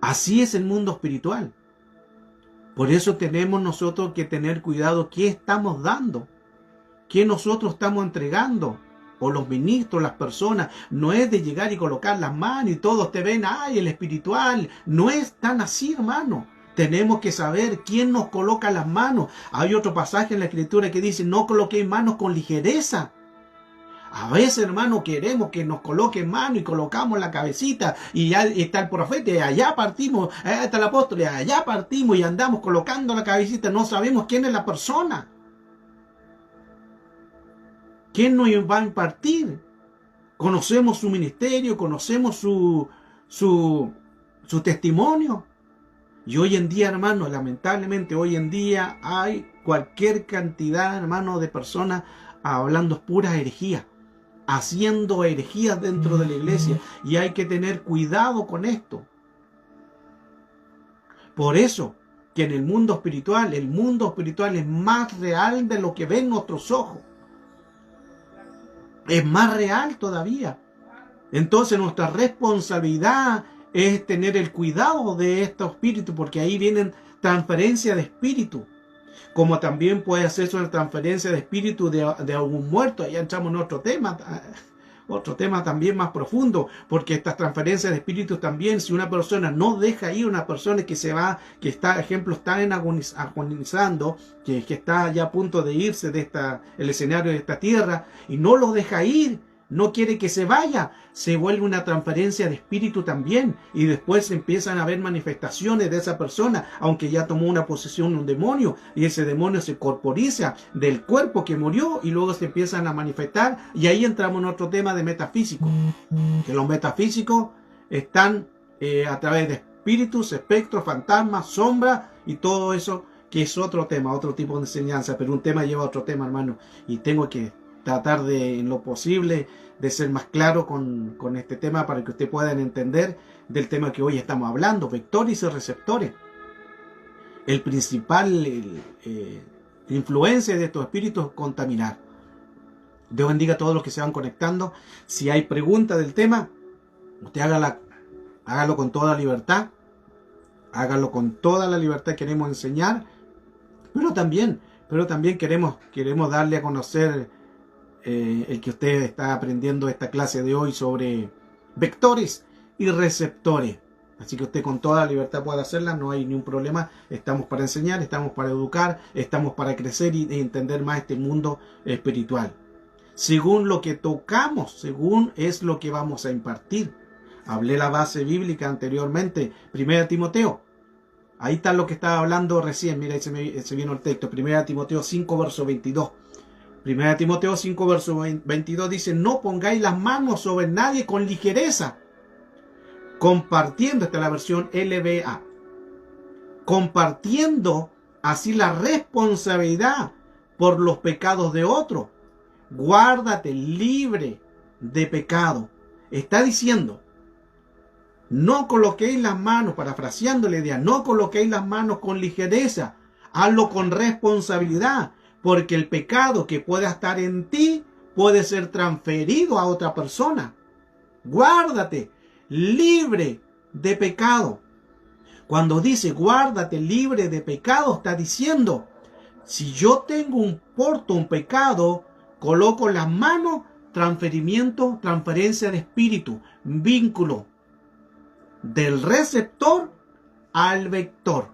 Así es el mundo espiritual. Por eso tenemos nosotros que tener cuidado qué estamos dando, qué nosotros estamos entregando. O los ministros, las personas, no es de llegar y colocar las manos y todos te ven, ay, el espiritual. No es tan así, hermano. Tenemos que saber quién nos coloca las manos. Hay otro pasaje en la Escritura que dice, no coloquéis manos con ligereza. A veces, hermano, queremos que nos coloquen mano y colocamos la cabecita y ya está el profeta y allá partimos, allá está el apóstol y allá partimos y andamos colocando la cabecita. No sabemos quién es la persona. ¿Quién nos va a impartir? Conocemos su ministerio, conocemos su testimonio. Y hoy en día, hermano, lamentablemente hoy en día hay cualquier cantidad, hermano, de personas hablando puras herejías, haciendo herejías dentro de la iglesia. Y hay que tener cuidado con esto. Por eso, que en el mundo espiritual es más real de lo que ven nuestros ojos. Es más real todavía. Entonces nuestra responsabilidad es tener el cuidado de estos espíritus, porque ahí vienen transferencia de espíritu. Como también puede hacerse una transferencia de espíritu de algún muerto. Ahí entramos en otro tema. otro tema también más profundo, porque estas transferencias de espíritus también, si una persona no deja ir, una persona que se va, que está, ejemplo, está agonizando, que está ya a punto de irse de el escenario de esta tierra, y no lo deja ir, no quiere que se vaya, se vuelve una transferencia de espíritu también, y después empiezan a haber manifestaciones de esa persona, aunque ya tomó una posesión un demonio, y ese demonio se corporiza del cuerpo que murió, y luego se empiezan a manifestar, y ahí entramos en otro tema de metafísico, que los metafísicos están a través de espíritus, espectros, fantasmas, sombras, y todo eso, que es otro tema, otro tipo de enseñanza, pero un tema lleva a otro tema, hermano, y tengo que tratar de, en lo posible, de ser más claro con este tema para que ustedes puedan entender del tema que hoy estamos hablando, vectores y receptores. El principal influencia de estos espíritus es contaminar. Dios bendiga a todos los que se van conectando. Si hay preguntas del tema, usted hágalo con toda libertad. Hágalo con toda la libertad, queremos enseñar, pero también queremos darle a conocer el que usted está aprendiendo esta clase de hoy sobre vectores y receptores. Así que usted con toda la libertad puede hacerla, no hay ningún problema. Estamos para enseñar, estamos para educar, estamos para crecer y entender más este mundo espiritual. Según lo que tocamos, según es lo que vamos a impartir. Hablé la base bíblica anteriormente, 1 Timoteo. Ahí está lo que estaba hablando recién, mira, ahí se vino el texto, 1 Timoteo 5, verso 22. 1 Timoteo 5, verso 22 dice, no pongáis las manos sobre nadie con ligereza, compartiendo, esta es la versión LBA, compartiendo así la responsabilidad por los pecados de otro. Guárdate libre de pecado. Está diciendo, no coloquéis las manos, parafraseando la idea, no coloquéis las manos con ligereza, hazlo con responsabilidad, porque el pecado que pueda estar en ti puede ser transferido a otra persona. Guárdate libre de pecado. Cuando dice guárdate libre de pecado, está diciendo, si yo tengo un pecado, coloco las manos, transferencia de espíritu, vínculo del receptor al vector.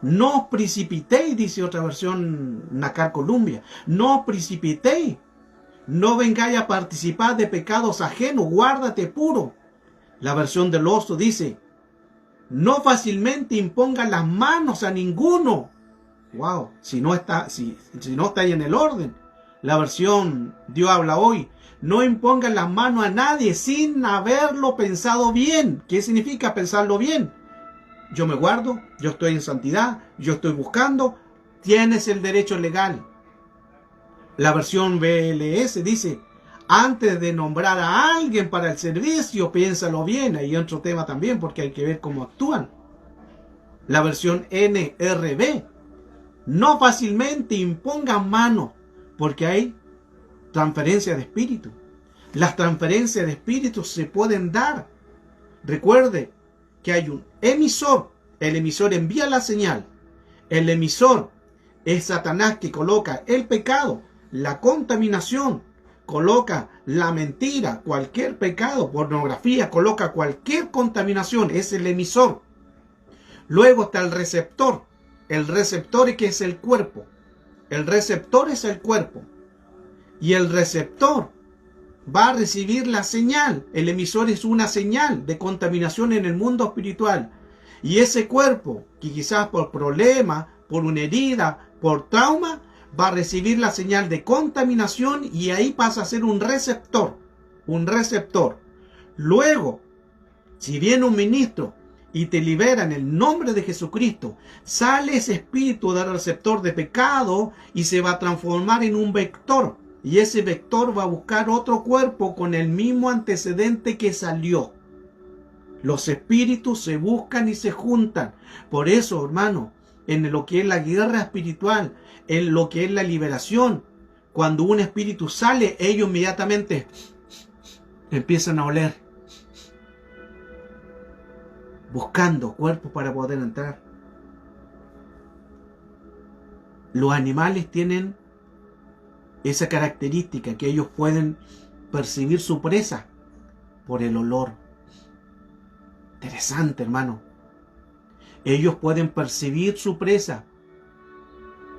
No os precipitéis, dice otra versión, Nacar Columbia. No os precipitéis. No vengáis a participar de pecados ajenos. Guárdate puro. La versión del Oso dice, no fácilmente impongan las manos a ninguno. Wow, si no está ahí en el orden. La versión Dios habla hoy. No impongan las manos a nadie sin haberlo pensado bien. ¿Qué significa pensarlo bien? Yo me guardo, yo estoy en santidad, yo estoy buscando, tienes el derecho legal. La versión BLS dice, antes de nombrar a alguien para el servicio, piénsalo bien. Hay otro tema también porque hay que ver cómo actúan. La versión NRB, no fácilmente impongan manos, porque hay transferencia de espíritu. Las transferencias de espíritu se pueden dar. Recuerde que hay un emisor. El emisor envía la señal. El emisor es Satanás, que coloca el pecado, la contaminación, coloca la mentira, cualquier pecado, pornografía, coloca cualquier contaminación. Es el emisor. Luego está el receptor. El receptor es que es el cuerpo. El receptor es el cuerpo. Y el receptor va a recibir la señal. El emisor es una señal de contaminación en el mundo espiritual. Y ese cuerpo, que quizás por problema, por una herida, por trauma, va a recibir la señal de contaminación y ahí pasa a ser un receptor. Un receptor. Luego, si viene un ministro y te libera en el nombre de Jesucristo, sale ese espíritu del receptor de pecado y se va a transformar en un vector. Y ese vector va a buscar otro cuerpo con el mismo antecedente que salió. Los espíritus se buscan y se juntan. Por eso, hermano, en lo que es la guerra espiritual, en lo que es la liberación, cuando un espíritu sale, ellos inmediatamente empiezan a oler, buscando cuerpos para poder entrar. Los animales tienen esa característica, que ellos pueden percibir su presa por el olor. Interesante, hermano. Ellos pueden percibir su presa.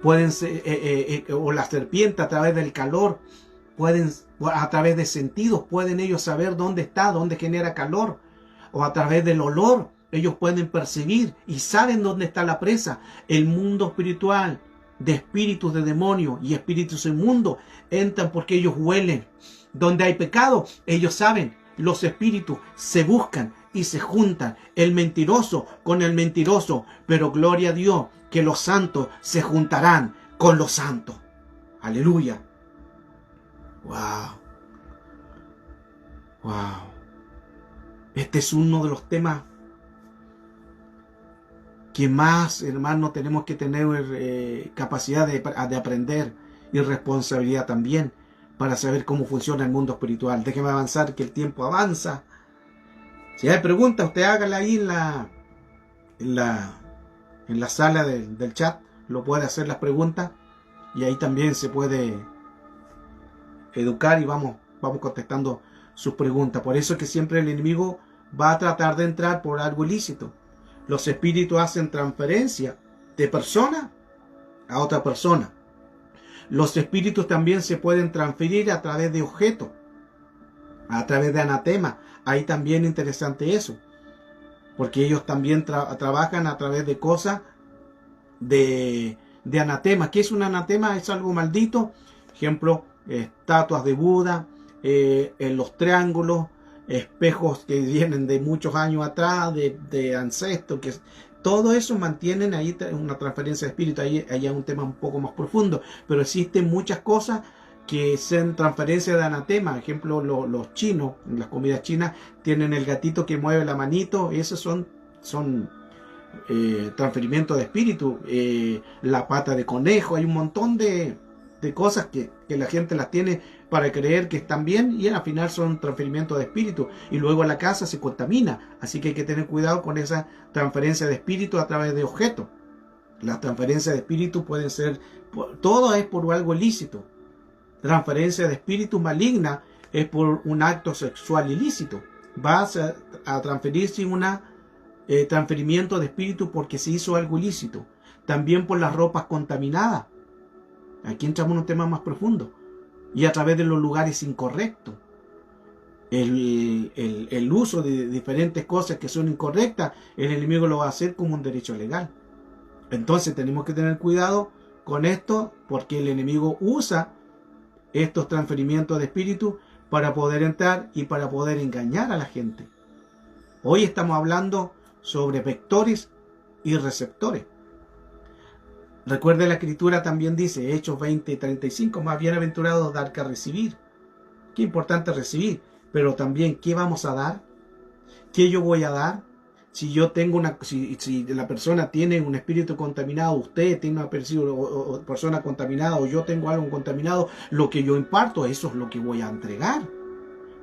Pueden o la serpiente a través del calor, pueden, a través de sentidos, pueden ellos saber dónde está, dónde genera calor, o a través del olor, ellos pueden percibir y saben dónde está la presa. El mundo espiritual de espíritus de demonios y espíritus inmundos entran porque ellos huelen. Donde hay pecado, ellos saben. Los espíritus se buscan y se juntan. El mentiroso con el mentiroso. Pero gloria a Dios que los santos se juntarán con los santos. Aleluya. Wow. Wow. Este es uno de los temas que más, hermano, tenemos que tener capacidad de aprender y responsabilidad también para saber cómo funciona el mundo espiritual. Déjeme avanzar, que el tiempo avanza. Si hay preguntas, usted hágala ahí en la sala del chat. Lo puede hacer las preguntas y ahí también se puede educar y vamos contestando sus preguntas. Por eso es que siempre el enemigo va a tratar de entrar por algo ilícito. Los espíritus hacen transferencia de persona a otra persona. Los espíritus también se pueden transferir a través de objetos, a través de anatema. Ahí también interesante eso, porque ellos también trabajan a través de cosas de anatema. ¿Qué es un anatema? Es algo maldito. Ejemplo, estatuas de Buda, en los triángulos, espejos que vienen de muchos años atrás, de ancestros, que todo eso mantienen ahí una transferencia de espíritu. Ahí hay un tema un poco más profundo, pero existen muchas cosas que son transferencia de anatema. Ejemplo, los chinos, en las comidas chinas, tienen el gatito que mueve la manito. Esos son transferimientos de espíritu. La pata de conejo. Hay un montón de cosas que la gente las tiene para creer que están bien y al final son transferimientos de espíritu, y luego la casa se contamina. Así que hay que tener cuidado con esa transferencia de espíritu a través de objetos. Las transferencias de espíritu pueden ser, todo es por algo ilícito. Transferencia de espíritu maligna es por un acto sexual ilícito. Vas a transferirse un transferimiento de espíritu porque se hizo algo ilícito. También por las ropas contaminadas. Aquí entramos en un tema más profundo. Y a través de los lugares incorrectos. El uso de diferentes cosas que son incorrectas, el enemigo lo va a hacer como un derecho legal. Entonces tenemos que tener cuidado con esto, porque el enemigo usa estos transferimientos de espíritu para poder entrar y para poder engañar a la gente. Hoy estamos hablando sobre vectores y receptores. Recuerde, la escritura también dice, Hechos 20:35, más bienaventurado dar que recibir. Qué importante recibir, pero también qué vamos a dar, qué yo voy a dar. Si yo tengo si la persona tiene un espíritu contaminado, usted tiene una persona contaminada, o yo tengo algo contaminado, lo que yo imparto, eso es lo que voy a entregar.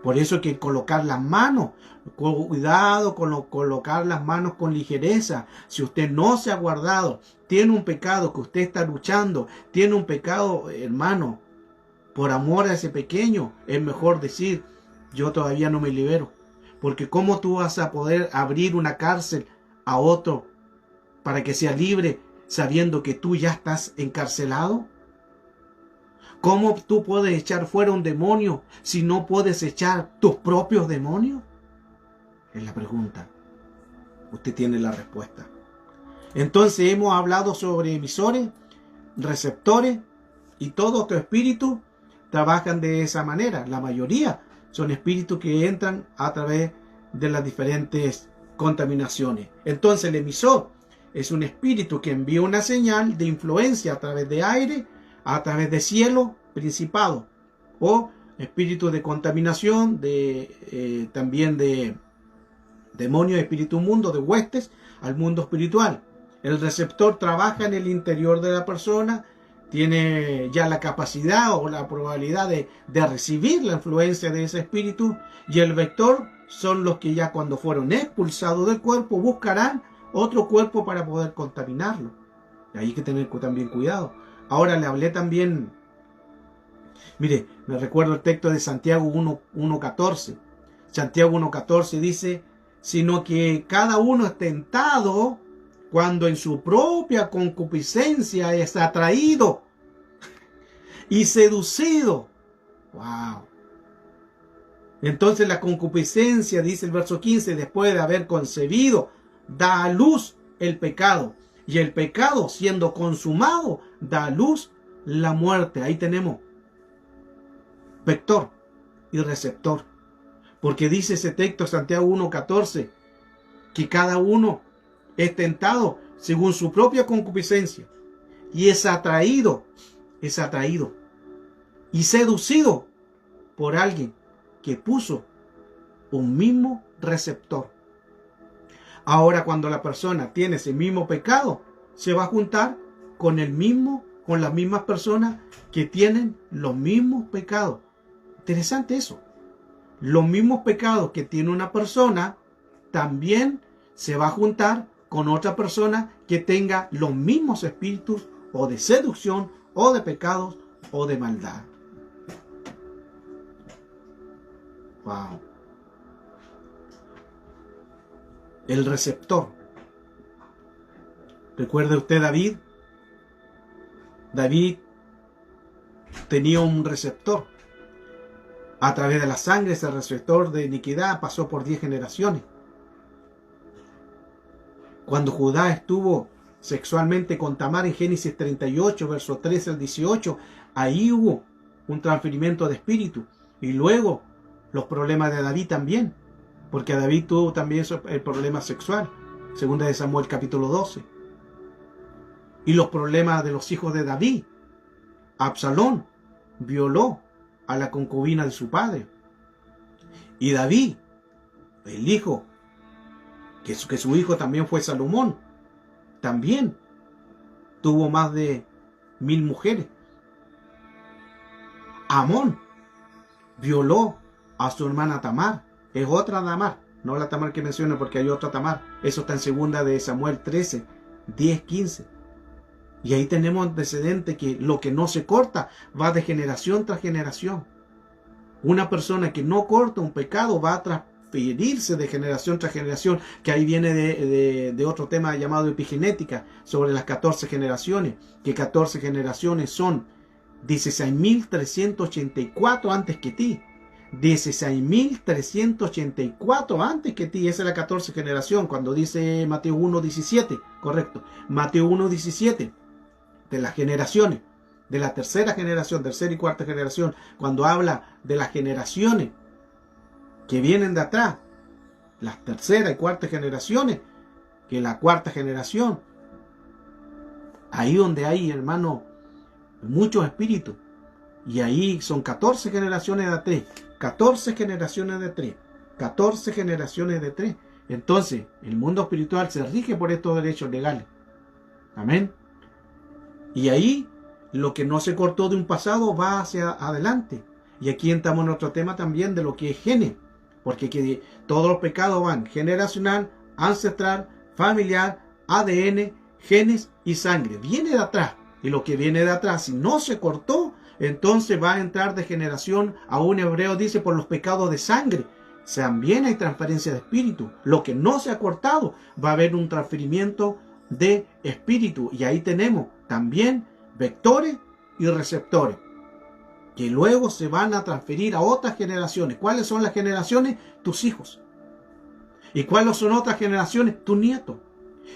Por eso hay que colocar las manos, cuidado con colocar las manos con ligereza. Si usted no se ha guardado, tiene un pecado que usted está luchando, tiene un pecado, hermano, por amor a ese pequeño, es mejor decir, yo todavía no me libero. Porque ¿cómo tú vas a poder abrir una cárcel a otro para que sea libre sabiendo que tú ya estás encarcelado? ¿Cómo tú puedes echar fuera un demonio si no puedes echar tus propios demonios? Es la pregunta. Usted tiene la respuesta. Entonces hemos hablado sobre emisores, receptores, y todos estos espíritus trabajan de esa manera. La mayoría son espíritus que entran a través de las diferentes contaminaciones. Entonces el emisor es un espíritu que envía una señal de influencia a través de aire, a través de cielo, principado, o espíritu de contaminación, también de demonios, espíritu mundo, de huestes, al mundo espiritual. El receptor trabaja en el interior de la persona, tiene ya la capacidad o la probabilidad de recibir la influencia de ese espíritu, y el vector son los que ya cuando fueron expulsados del cuerpo buscarán otro cuerpo para poder contaminarlo. Hay que tener también cuidado. Ahora le hablé también Mire, me recuerdo el texto de Santiago 1:14. Santiago 1:14 dice, sino que cada uno es tentado cuando en su propia concupiscencia es atraído y seducido. ¡Wow! Entonces la concupiscencia, dice el verso 15, después de haber concebido, da a luz el pecado. Y el pecado, siendo consumado, da a luz la muerte. Ahí tenemos vector y receptor. Porque dice ese texto, Santiago 1:14, que cada uno es tentado según su propia concupiscencia. Y es atraído y seducido por alguien que puso un mismo receptor. Ahora, cuando la persona tiene ese mismo pecado, se va a juntar con las mismas personas que tienen los mismos pecados. Interesante eso. Los mismos pecados que tiene una persona, también se va a juntar con otra persona que tenga los mismos espíritus o de seducción o de pecados o de maldad. Wow. El receptor. ¿Recuerda usted David? David tenía un receptor. A través de la sangre, ese receptor de iniquidad pasó por 10 generaciones. Cuando Judá estuvo sexualmente con Tamar en Génesis 38, versos 13 al 18, ahí hubo un transferimiento de espíritu. Y luego los problemas de David también, porque David tuvo también el problema sexual, segunda de Samuel capítulo 12. Y los problemas de los hijos de David. Absalón violó a la concubina de su padre. Y David, el hijo, que su hijo también fue Salomón, también tuvo más de 1000 mujeres. Amón violó a su hermana Tamar. Es otra Tamar, no la Tamar que menciono, porque hay otra Tamar. Eso está en segunda de Samuel 13, 10, 15. Y ahí tenemos antecedente que lo que no se corta va de generación tras generación. Una persona que no corta un pecado va a transferirse de generación tras generación, que ahí viene de otro tema llamado epigenética, sobre las 14 generaciones, que 14 generaciones son 16.384 antes que ti. 16.384 antes que ti. Esa es la 14 generación, cuando dice Mateo 1:17, correcto. Mateo 1:17, de las generaciones, de la tercera y cuarta generación, cuando habla de las generaciones que vienen de atrás, las tercera y cuarta generaciones, que la cuarta generación, ahí donde hay, hermano, muchos espíritus, y ahí son 14 generaciones de 3, 14 generaciones de 3, 14 generaciones de 3. Entonces, el mundo espiritual se rige por estos derechos legales. Amén. Y ahí, lo que no se cortó de un pasado va hacia adelante. Y aquí entramos en otro tema también de lo que es genes. Porque aquí todos los pecados van generacional, ancestral, familiar, ADN, genes y sangre. Viene de atrás. Y lo que viene de atrás, si no se cortó, entonces va a entrar de generación. Aún Hebreo dice por los pecados de sangre. También hay transferencia de espíritu. Lo que no se ha cortado, va a haber un transferimiento de espíritu. Y ahí tenemos también vectores y receptores, que luego se van a transferir a otras generaciones. ¿Cuáles son las generaciones? Tus hijos. ¿Y cuáles son otras generaciones? Tus nietos.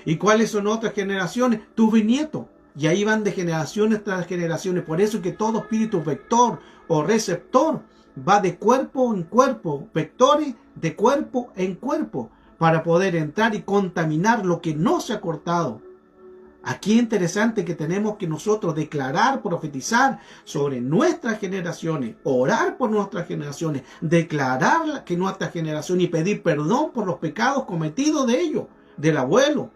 ¿Y cuáles son otras generaciones? Tus bisnietos. Y ahí van de generaciones tras generaciones. Por eso es que todo espíritu vector o receptor va de cuerpo en cuerpo, vectores de cuerpo en cuerpo, para poder entrar y contaminar lo que no se ha cortado. Aquí es interesante que tenemos que nosotros declarar, profetizar sobre nuestras generaciones, orar por nuestras generaciones, declarar que nuestra generación y pedir perdón por los pecados cometidos de ellos, del abuelo,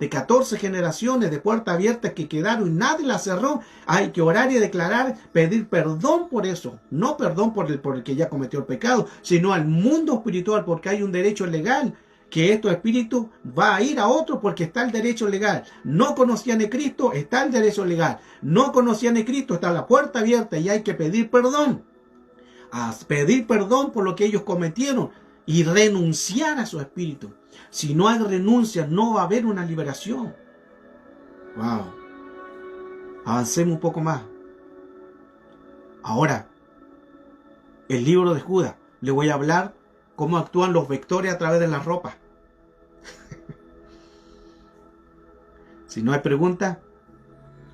de 14 generaciones de puerta abierta que quedaron y nadie la cerró. Hay que orar y declarar, pedir perdón por eso. No perdón por el que ya cometió el pecado, sino al mundo espiritual, porque hay un derecho legal que estos espíritus va a ir a otros porque está el derecho legal. No conocían a Cristo, está el derecho legal. No conocían a Cristo, está la puerta abierta y hay que pedir perdón. A pedir perdón por lo que ellos cometieron y renunciar a su espíritu. Si no hay renuncia, no va a haber una liberación. Wow. Avancemos un poco más. Ahora, el libro de Judas. Le voy a hablar cómo actúan los vectores a través de las ropas. Si no hay preguntas,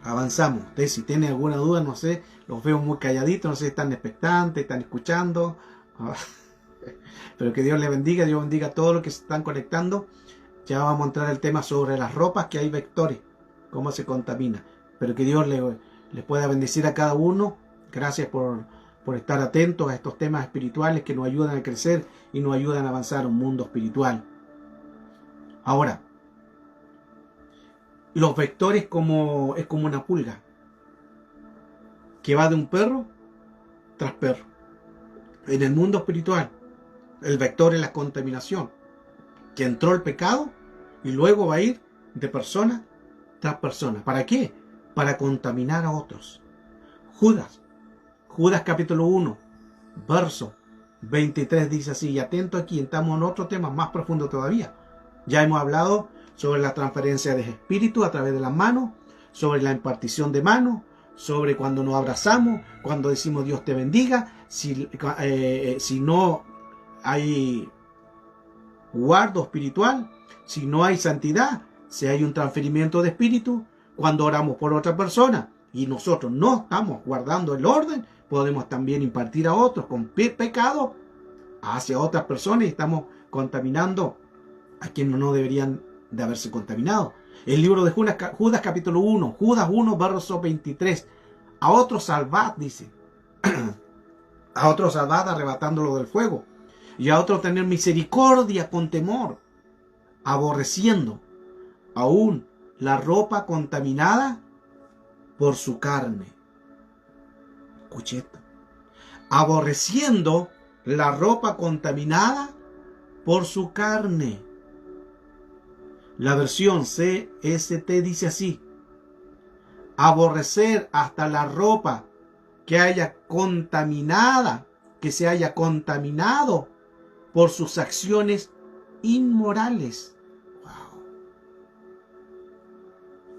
avanzamos. Ustedes si tienen alguna duda, no sé, los veo muy calladitos, no sé si están expectantes, están escuchando. Pero que Dios les bendiga, Dios bendiga a todos los que se están conectando. Ya vamos a entrar al tema sobre las ropas, que hay vectores, cómo se contamina. Pero que Dios les pueda bendecir a cada uno. Gracias por estar atentos a estos temas espirituales que nos ayudan a crecer y nos ayudan a avanzar a un mundo espiritual. Ahora, los vectores es como una pulga que va de un perro tras perro. En el mundo espiritual, el vector es la contaminación, que entró el pecado y luego va a ir de persona tras persona. ¿Para qué? Para contaminar a otros. Judas capítulo 1, verso 23 dice así, y atento aquí, estamos en otro tema más profundo todavía. Ya hemos hablado sobre la transferencia de espíritu a través de las manos, sobre la impartición de manos, sobre cuando nos abrazamos, cuando decimos Dios te bendiga, si no hay guardo espiritual, si no hay santidad, si hay un transferimiento de espíritu, cuando oramos por otra persona y nosotros no estamos guardando el orden, podemos también impartir a otros con pecado hacia otras personas y estamos contaminando a quienes no deberían de haberse contaminado. El libro de Judas capítulo 1, Judas 1 verso 23, a otros salvad, dice, a otros salvad arrebatándolo del fuego, y a otros tener misericordia con temor, aborreciendo aún la ropa contaminada por su carne. Escuche esto. Aborreciendo la ropa contaminada por su carne. La versión CST dice así: aborrecer hasta la ropa que haya contaminada, que se haya contaminado por sus acciones inmorales. Wow.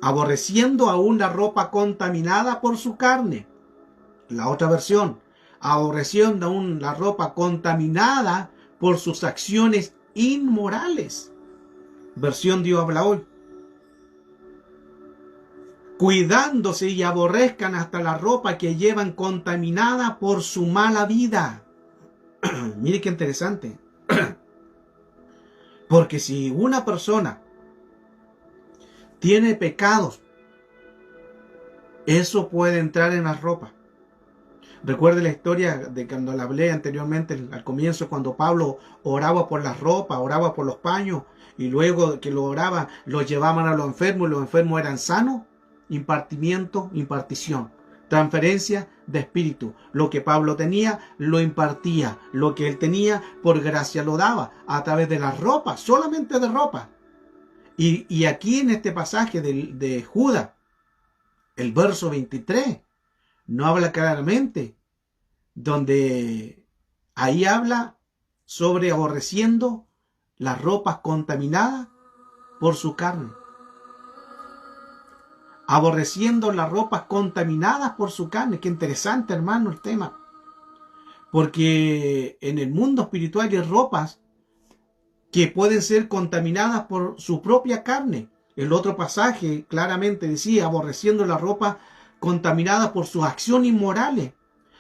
Aborreciendo aún la ropa contaminada por su carne. La otra versión, aborreciendo aún la ropa contaminada por sus acciones inmorales. Versión Dios habla hoy. Cuidándose y aborrezcan hasta la ropa que llevan contaminada por su mala vida. Mire qué interesante. Porque si una persona tiene pecados, eso puede entrar en la ropa. Recuerde la historia de cuando la hablé anteriormente al comienzo, cuando Pablo oraba por las ropas, oraba por los paños, y luego que lo oraba, los llevaban a los enfermos y los enfermos eran sanos. Impartimiento, impartición, transferencia de espíritu. Lo que Pablo tenía, lo impartía. Lo que él tenía, por gracia lo daba, a través de las ropas, solamente de ropa. Y aquí en este pasaje de Judas, el verso 23, no habla claramente, donde ahí habla sobre aborreciendo las ropas contaminadas por su carne. Aborreciendo las ropas contaminadas por su carne. Qué interesante, hermano, el tema. Porque en el mundo espiritual hay ropas que pueden ser contaminadas por su propia carne. El otro pasaje claramente decía, aborreciendo la ropa contaminada por sus acciones inmorales.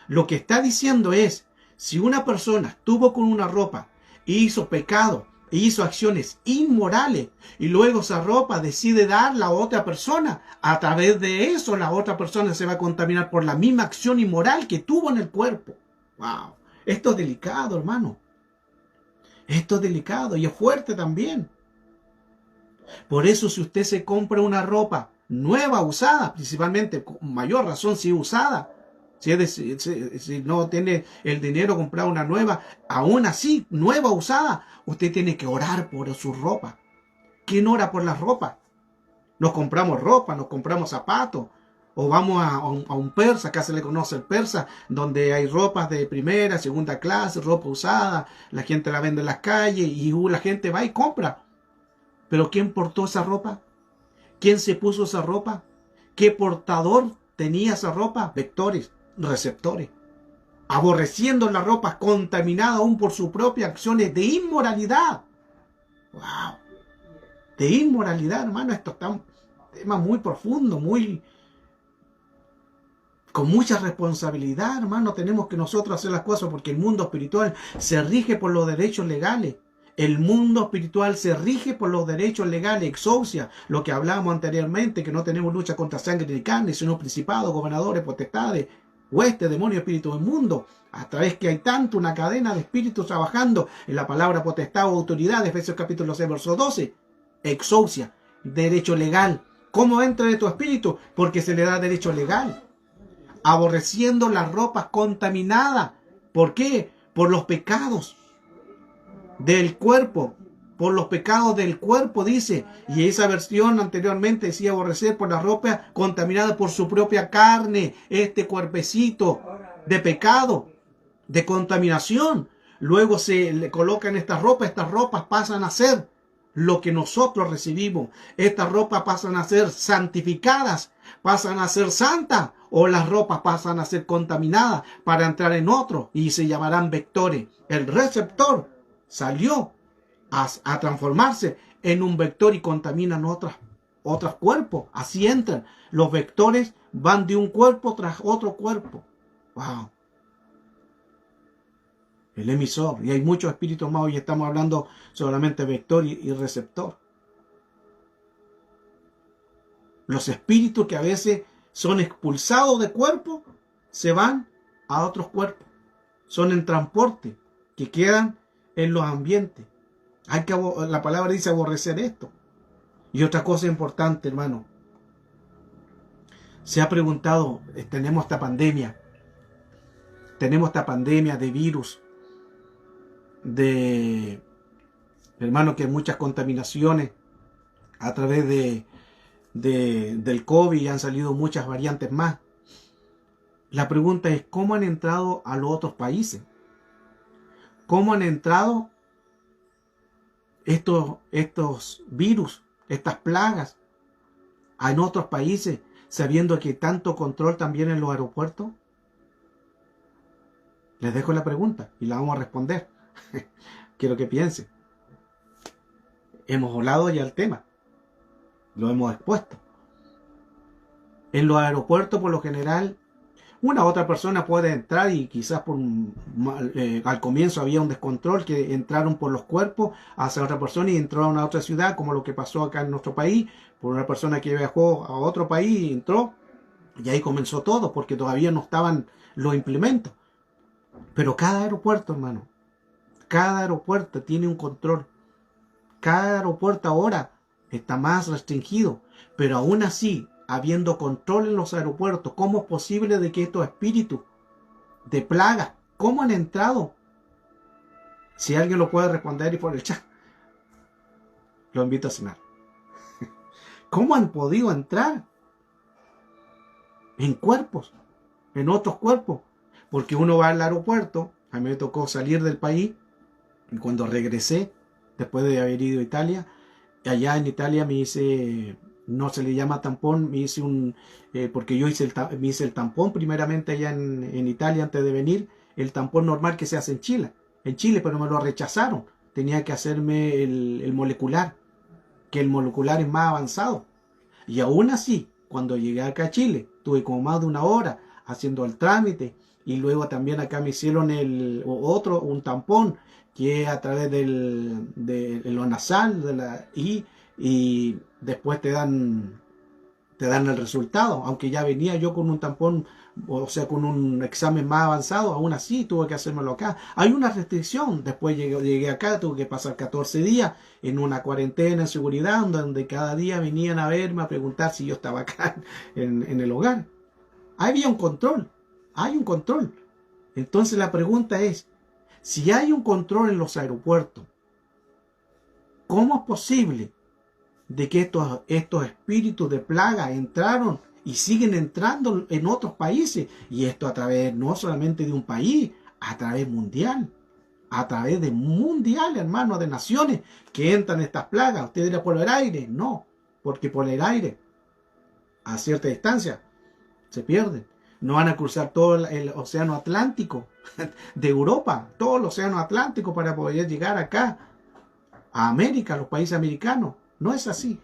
Lo que está diciendo es, si una persona estuvo con una ropa e hizo pecado, e hizo acciones inmorales, y luego esa ropa decide darla a otra persona, a través de eso la otra persona se va a contaminar por la misma acción inmoral que tuvo en el cuerpo. Wow, esto es delicado, hermano. Esto es delicado y es fuerte también. Por eso, si usted se compra una ropa nueva, usada, principalmente con mayor razón si usada, Si no tiene el dinero comprar una nueva, aún así, nueva, usada, usted tiene que orar por su ropa. ¿Quién ora por la ropa? Nos compramos ropa, nos compramos zapatos, o vamos a un persa, acá se le conoce el persa, donde hay ropas de primera, segunda clase, ropa usada, la gente la vende en las calles y la gente va y compra. Pero ¿quién portó esa ropa? ¿Quién se puso esa ropa? ¿Qué portador tenía esa ropa? Vectores, receptores. Aborreciendo la ropa contaminada aún por sus propias acciones de inmoralidad. ¡Wow! De inmoralidad, hermano. Esto está un tema muy profundo, con mucha responsabilidad, hermano. Tenemos que nosotros hacer las cosas porque el mundo espiritual se rige por los derechos legales. El mundo espiritual se rige por los derechos legales, exousia, lo que hablábamos anteriormente, que no tenemos lucha contra sangre ni carne, sino principados, gobernadores, potestades, huestes, demonios, espíritus del mundo. A través que hay tanto una cadena de espíritus trabajando en la palabra potestad o autoridad, de Efesios capítulo 6, verso 12. Exousia, derecho legal. ¿Cómo entra de tu espíritu? Porque se le da derecho legal. Aborreciendo las ropas contaminadas. ¿Por qué? Por los pecados del cuerpo, por los pecados del cuerpo, dice. Y esa versión anteriormente decía aborrecer por la ropa contaminada por su propia carne, este cuerpecito de pecado, de contaminación. Luego se le colocan estas ropas pasan a ser lo que nosotros recibimos. Estas ropas pasan a ser santificadas, pasan a ser santas, o las ropas pasan a ser contaminadas para entrar en otro y se llamarán vectores. El receptor salió a transformarse en un vector y contaminan otros cuerpos. Así entran. Los vectores van de un cuerpo tras otro cuerpo. ¡Wow! El emisor. Y hay muchos espíritus más. Hoy estamos hablando solamente vector y receptor. Los espíritus que a veces son expulsados de cuerpo se van a otros cuerpos. Son en transporte que quedan en los ambientes. La palabra dice aborrecer esto. Y otra cosa importante, hermano. Se ha preguntado, tenemos esta pandemia de virus, hermano, que hay muchas contaminaciones a través del COVID y han salido muchas variantes más. La pregunta es, ¿cómo han entrado a los otros países? ¿Cómo han entrado estos virus, estas plagas en otros países, sabiendo que hay tanto control también en los aeropuertos? Les dejo la pregunta y la vamos a responder. Quiero que piensen. Hemos hablado ya el tema. Lo hemos expuesto. En los aeropuertos, por lo general, una otra persona puede entrar y quizás al comienzo había un descontrol que entraron por los cuerpos hacia otra persona y entraron a otra ciudad, como lo que pasó acá en nuestro país, por una persona que viajó a otro país y entró, y ahí comenzó todo, porque todavía no estaban los implementos. Pero cada aeropuerto, hermano, cada aeropuerto tiene un control. Cada aeropuerto ahora está más restringido, pero aún así, habiendo control en los aeropuertos, ¿cómo es posible de que estos espíritus de plaga, cómo han entrado? Si alguien lo puede responder y por el chat, lo invito a cenar. ¿Cómo han podido entrar en cuerpos, en otros cuerpos? Porque uno va al aeropuerto, a mí me tocó salir del país, y cuando regresé, después de haber ido a Italia, allá en Italia me hice, no se le llama tampón, me hice porque yo me hice el tampón primeramente allá en Italia antes de venir, el tampón normal que se hace en Chile, pero me lo rechazaron. Tenía que hacerme el molecular, que el molecular es más avanzado. Y aún así, cuando llegué acá a Chile, tuve como más de una hora haciendo el trámite, y luego también acá me hicieron un tampón, que es a través de lo nasal, y después te dan el resultado. Aunque ya venía yo con un tampón, o sea, con un examen más avanzado, aún así tuve que hacérmelo acá. Hay una restricción. Después llegué acá, tuve que pasar 14 días en una cuarentena en seguridad, donde cada día venían a verme, a preguntar si yo estaba acá en el hogar. Había un control. Hay un control. Entonces la pregunta es, si hay un control en los aeropuertos, ¿cómo es posible de que estos espíritus de plaga entraron y siguen entrando en otros países? Y esto a través no solamente de un país, a través mundial. A través de mundial, hermano, de naciones que entran estas plagas. ¿Usted dirá por el aire? No, porque por el aire, a cierta distancia, se pierden. No van a cruzar todo el océano Atlántico de Europa, todo el océano Atlántico para poder llegar acá, a América, a los países americanos. No es así.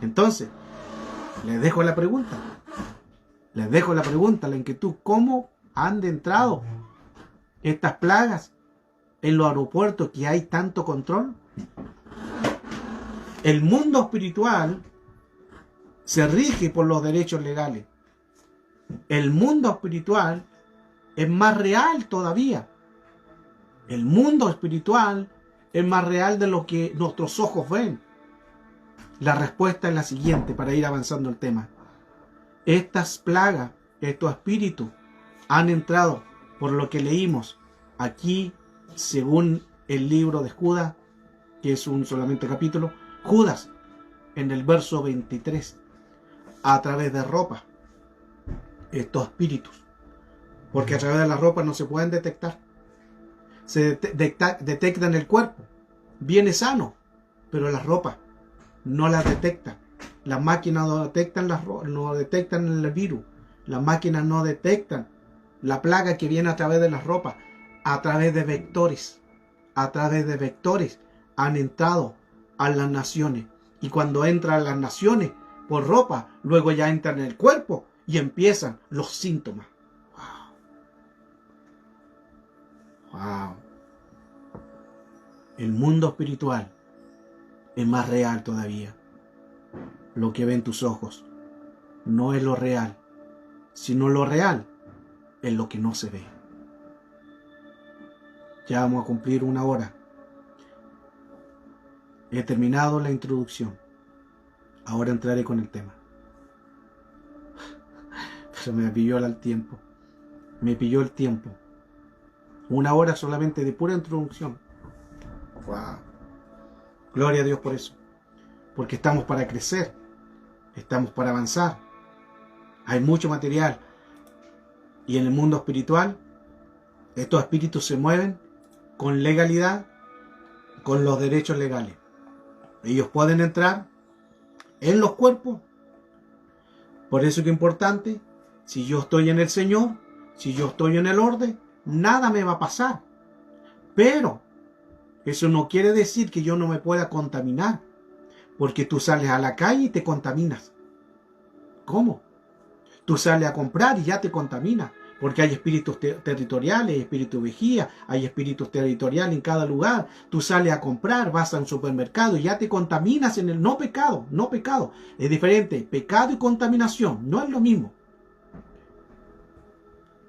Entonces, les dejo la pregunta. Les dejo la pregunta, la inquietud. ¿Cómo han entrado estas plagas en los aeropuertos que hay tanto control? El mundo espiritual se rige por los derechos legales. El mundo espiritual es más real todavía. El mundo espiritual es más real de lo que nuestros ojos ven. La respuesta es la siguiente para ir avanzando el tema. Estas plagas, estos espíritus, han entrado por lo que leímos aquí, según el libro de Judas, que es un solamente capítulo, Judas, en el verso 23, a través de ropa, estos espíritus, porque a través de la ropa no se pueden detectar. Se detecta en el cuerpo, viene sano, pero las ropas no las detectan. Las máquinas no detectan no detectan el virus. Las máquinas no detectan la plaga que viene a través de las ropas. A través de vectores. A través de vectores han entrado a las naciones. Y cuando entran a las naciones por ropa, luego ya entran en el cuerpo y empiezan los síntomas. Wow. Wow. El mundo espiritual es más real todavía. Lo que ven tus ojos no es lo real, sino lo real es lo que no se ve. Ya vamos a cumplir 1 hora. He terminado la introducción. Ahora entraré con el tema. Pero me pilló el tiempo. Me pilló el tiempo. 1 hora solamente de pura introducción. Wow. Gloria a Dios por eso. Porque estamos para crecer. Estamos para avanzar. Hay mucho material. Y en el mundo espiritual, estos espíritus se mueven con legalidad, con los derechos legales. Ellos pueden entrar en los cuerpos. Por eso que es importante, si yo estoy en el Señor, si yo estoy en el orden, nada me va a pasar. Pero eso no quiere decir que yo no me pueda contaminar. Porque tú sales a la calle y te contaminas. ¿Cómo? Tú sales a comprar y ya te contaminas. Porque hay espíritus territoriales, espíritus vigía, hay espíritus territoriales en cada lugar. Tú sales a comprar, vas a un supermercado y ya te contaminas en el no pecado. No pecado. Es diferente. Pecado y contaminación no es lo mismo.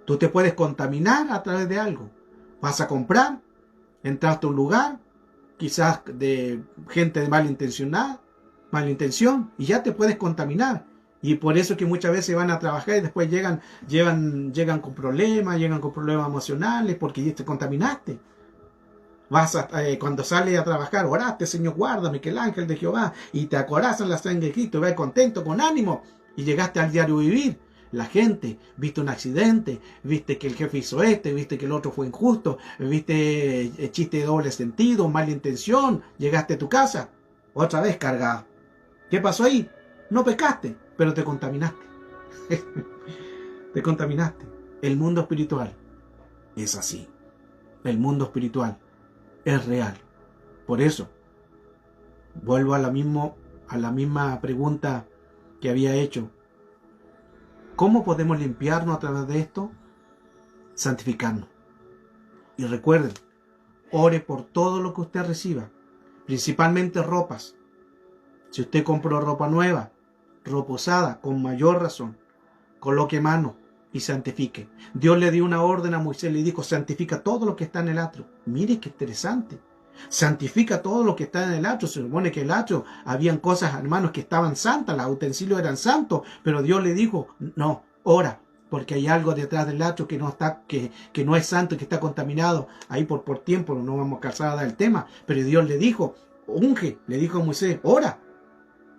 Tú te puedes contaminar a través de algo. Vas a comprar, entraste a un lugar, quizás de gente de mala intención, y ya te puedes contaminar. Y por eso que muchas veces van a trabajar y después llegan con problemas emocionales, porque ya te contaminaste. Cuando sales a trabajar, oraste, Señor, guárdame, que el ángel de Jehová, y te acorazan la sangre de Cristo, y vas contento, con ánimo, y llegaste al diario vivir. La gente, viste un accidente, viste que el jefe hizo viste que el otro fue injusto, viste chiste de doble sentido, mala intención, llegaste a tu casa, otra vez cargado. ¿Qué pasó ahí? No pecaste, pero te contaminaste. Te contaminaste. El mundo espiritual es así. El mundo espiritual es real. Por eso, vuelvo a la misma pregunta que había hecho. ¿Cómo podemos limpiarnos a través de esto? Santificarnos. Y recuerden, ore por todo lo que usted reciba, principalmente ropas. Si usted compró ropa nueva, ropa usada, con mayor razón, coloque mano y santifique. Dios le dio una orden a Moisés, le dijo, santifica todo lo que está en el atrio. Mire qué interesante. Santifica todo lo que está en el atrio. Se supone que el atrio, habían cosas, hermanos, que estaban santas, los utensilios eran santos, pero Dios le dijo, no, ora, porque hay algo detrás del atrio que no está, que no es santo y que está contaminado. Ahí por tiempo no vamos a cansar a dar el tema, pero Dios le dijo, unge, le dijo a Moisés, ora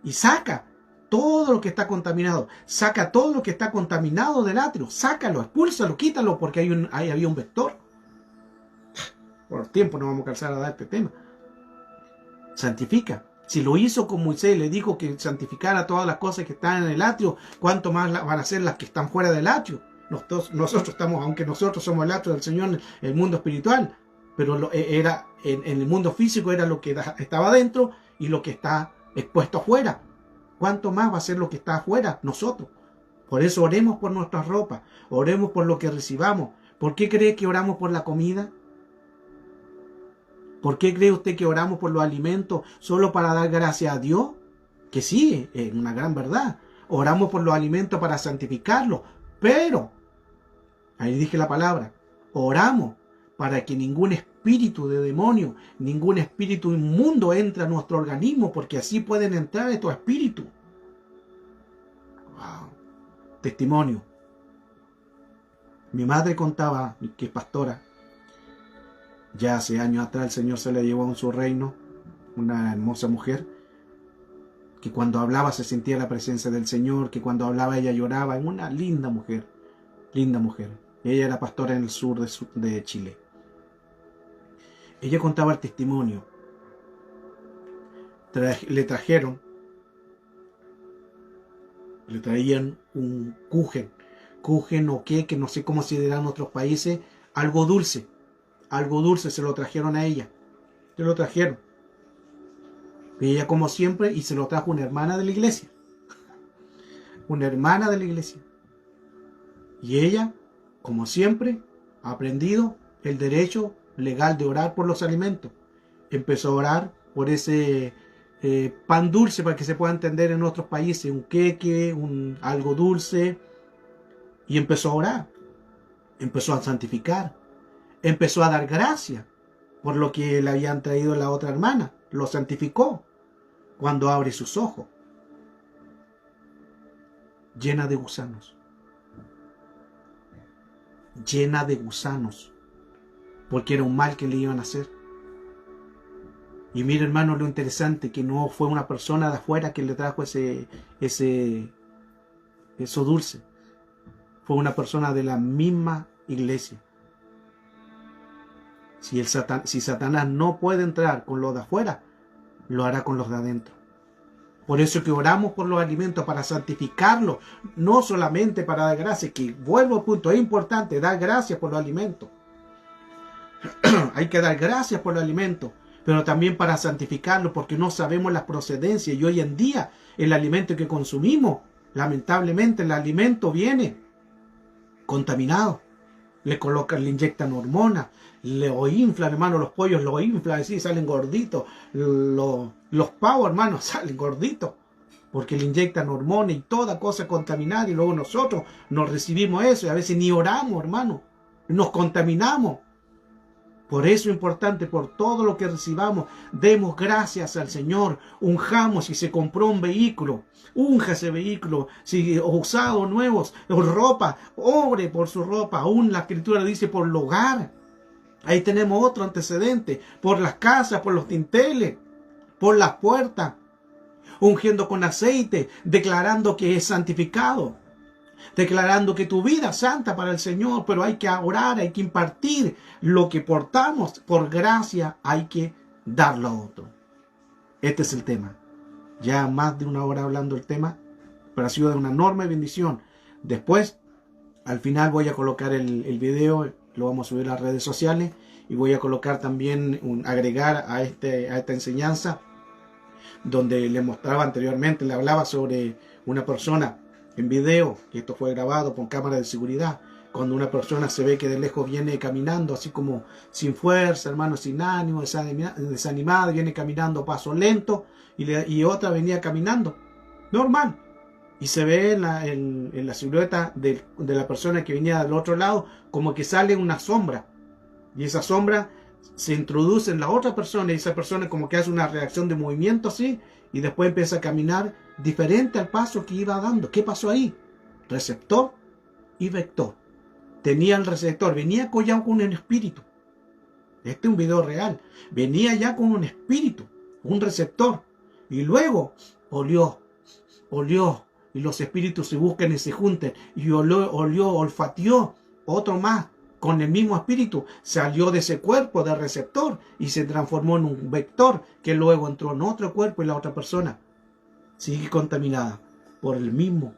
y saca todo lo que está contaminado, saca todo lo que está contaminado del atrio, sácalo, expúlsalo, quítalo, porque ahí había un vector. Por tiempo no vamos a cansar a dar este tema. Santifica. Si lo hizo con Moisés, le dijo que santificara todas las cosas que están en el atrio, ¿cuánto más van a ser las que están fuera del atrio? Nosotros estamos, aunque nosotros somos el atrio del Señor, el mundo espiritual, pero en el mundo físico era lo que estaba dentro y lo que está expuesto afuera. ¿Cuánto más va a ser lo que está afuera? Nosotros. Por eso oremos por nuestras ropas, oremos por lo que recibamos. ¿Por qué cree que oramos por la comida? ¿Por qué cree usted que oramos por los alimentos solo para dar gracias a Dios? Que sí, es una gran verdad. Oramos por los alimentos para santificarlos, pero, ahí dije la palabra, oramos para que ningún espíritu de demonio, ningún espíritu inmundo entre a nuestro organismo, porque así pueden entrar estos espíritus. Wow. Testimonio. Mi madre contaba, que es pastora, ya hace años atrás el Señor se la llevó en su reino, una hermosa mujer, que cuando hablaba se sentía la presencia del Señor, que cuando hablaba ella lloraba, una linda mujer, linda mujer. Ella era pastora en el sur de Chile. Ella contaba el testimonio. Le traían un kuchen o qué, que no sé cómo se dirá en otros países, algo dulce se lo trajeron a ella, se lo trajeron. Y ella, como siempre, y se lo trajo una hermana de la iglesia, y ella, como siempre, ha aprendido el derecho legal de orar por los alimentos. Empezó a orar por ese pan dulce, para que se pueda entender en otros países, un queque, algo dulce, y empezó a orar, empezó a santificar, empezó a dar gracias por lo que le habían traído la otra hermana, lo santificó. Cuando abre sus ojos, llena de gusanos, porque era un mal que le iban a hacer. Y mire, hermano, lo interesante, que no fue una persona de afuera que le trajo eso dulce, fue una persona de la misma iglesia. Si Satanás no puede entrar con los de afuera, lo hará con los de adentro. Por eso que oramos por los alimentos, para santificarlos, no solamente para dar gracias, que vuelvo al punto, es importante dar gracias por los alimentos. Hay que dar gracias por los alimentos, pero también para santificarlos, porque no sabemos las procedencias. Y hoy en día, el alimento que consumimos, lamentablemente el alimento viene contaminado. Le inyectan hormonas, lo inflan, hermano, los pollos lo inflan, así salen gorditos, los pavos, hermano, salen gorditos, porque le inyectan hormonas y toda cosa contaminada, y luego nosotros nos recibimos eso, y a veces ni oramos, hermano, nos contaminamos. Por eso es importante, por todo lo que recibamos, demos gracias al Señor. Unjamos, si se compró un vehículo, unja ese vehículo, si usado nuevos, ropa, obre por su ropa. Aún la Escritura dice por el hogar. Ahí tenemos otro antecedente, por las casas, por los dinteles, por las puertas, ungiendo con aceite, declarando que es santificado, declarando que tu vida es santa para el Señor. Pero hay que orar, hay que impartir lo que portamos por gracia, hay que darlo a otro. Este es el tema. Ya más de una hora hablando del tema, pero ha sido de una enorme bendición. Después, al final voy a colocar el video, lo vamos a subir a las redes sociales, y voy a colocar también, agregar a esta enseñanza, donde le mostraba anteriormente, le hablaba sobre una persona en video, que esto fue grabado con cámara de seguridad, cuando una persona se ve que de lejos viene caminando así como sin fuerza, hermano, sin ánimo, desanimada, viene caminando a paso lento, y otra venía caminando normal, y se ve en la silueta de la persona que venía del otro lado, como que sale una sombra, y esa sombra se introduce en la otra persona, y esa persona como que hace una reacción de movimiento así, y después empieza a caminar diferente al paso que iba dando. ¿Qué pasó ahí? Receptor y vector. Tenía el receptor, venía collado con un espíritu. Este es un video real. Venía ya con un espíritu, un receptor. Y luego olió, y los espíritus se buscan y se juntan. Y olió, olfateó, otro más, con el mismo espíritu, salió de ese cuerpo de receptor y se transformó en un vector que luego entró en otro cuerpo y la otra persona sigue contaminada por el mismo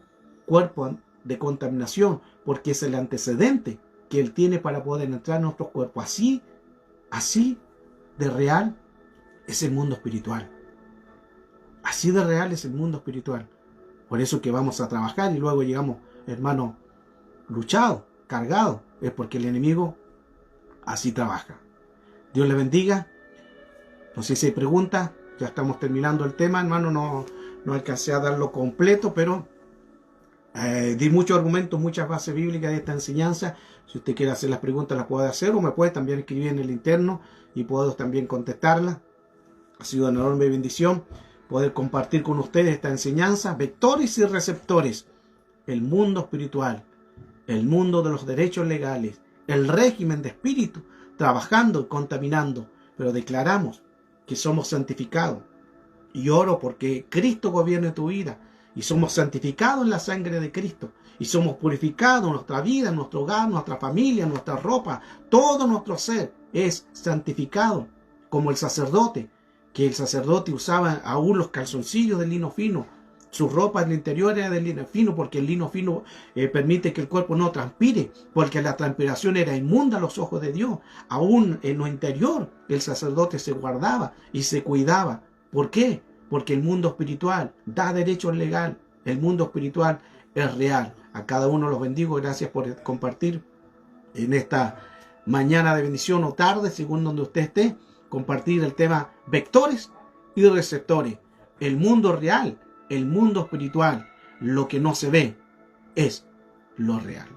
cuerpo de contaminación, porque es el antecedente que él tiene para poder entrar en nuestros cuerpos. Así de real es el mundo espiritual. Así de real es el mundo espiritual. Por eso que vamos a trabajar y luego llegamos, hermano, luchados, cargados. Es porque el enemigo así trabaja. Dios le bendiga. No sé si hay preguntas. Ya estamos terminando el tema, hermano. No alcancé a darlo completo, pero di muchos argumentos, muchas bases bíblicas de esta enseñanza. Si usted quiere hacer las preguntas, las puede hacer o me puede también escribir en el interno y puedo también contestarlas. Ha sido una enorme bendición poder compartir con ustedes esta enseñanza. Vectores y receptores. El mundo espiritual, el mundo de los derechos legales, el régimen de espíritu, trabajando y contaminando. Pero declaramos que somos santificados. Y oro porque Cristo gobierne tu vida. Y somos santificados en la sangre de Cristo. Y somos purificados en nuestra vida, en nuestro hogar, nuestra familia, nuestra ropa. Todo nuestro ser es santificado. Como el sacerdote, que el sacerdote usaba aún los calzoncillos de lino fino. Su ropa en el interior era de lino fino, porque el lino fino permite que el cuerpo no transpire, porque la transpiración era inmunda a los ojos de Dios. Aún en lo interior el sacerdote se guardaba y se cuidaba. ¿Por qué? Porque el mundo espiritual da derecho legal. El mundo espiritual es real. A cada uno los bendigo. Gracias por compartir en esta mañana de bendición o tarde, según donde usted esté, compartir el tema vectores y receptores. El mundo real, el mundo espiritual, lo que no se ve es lo real.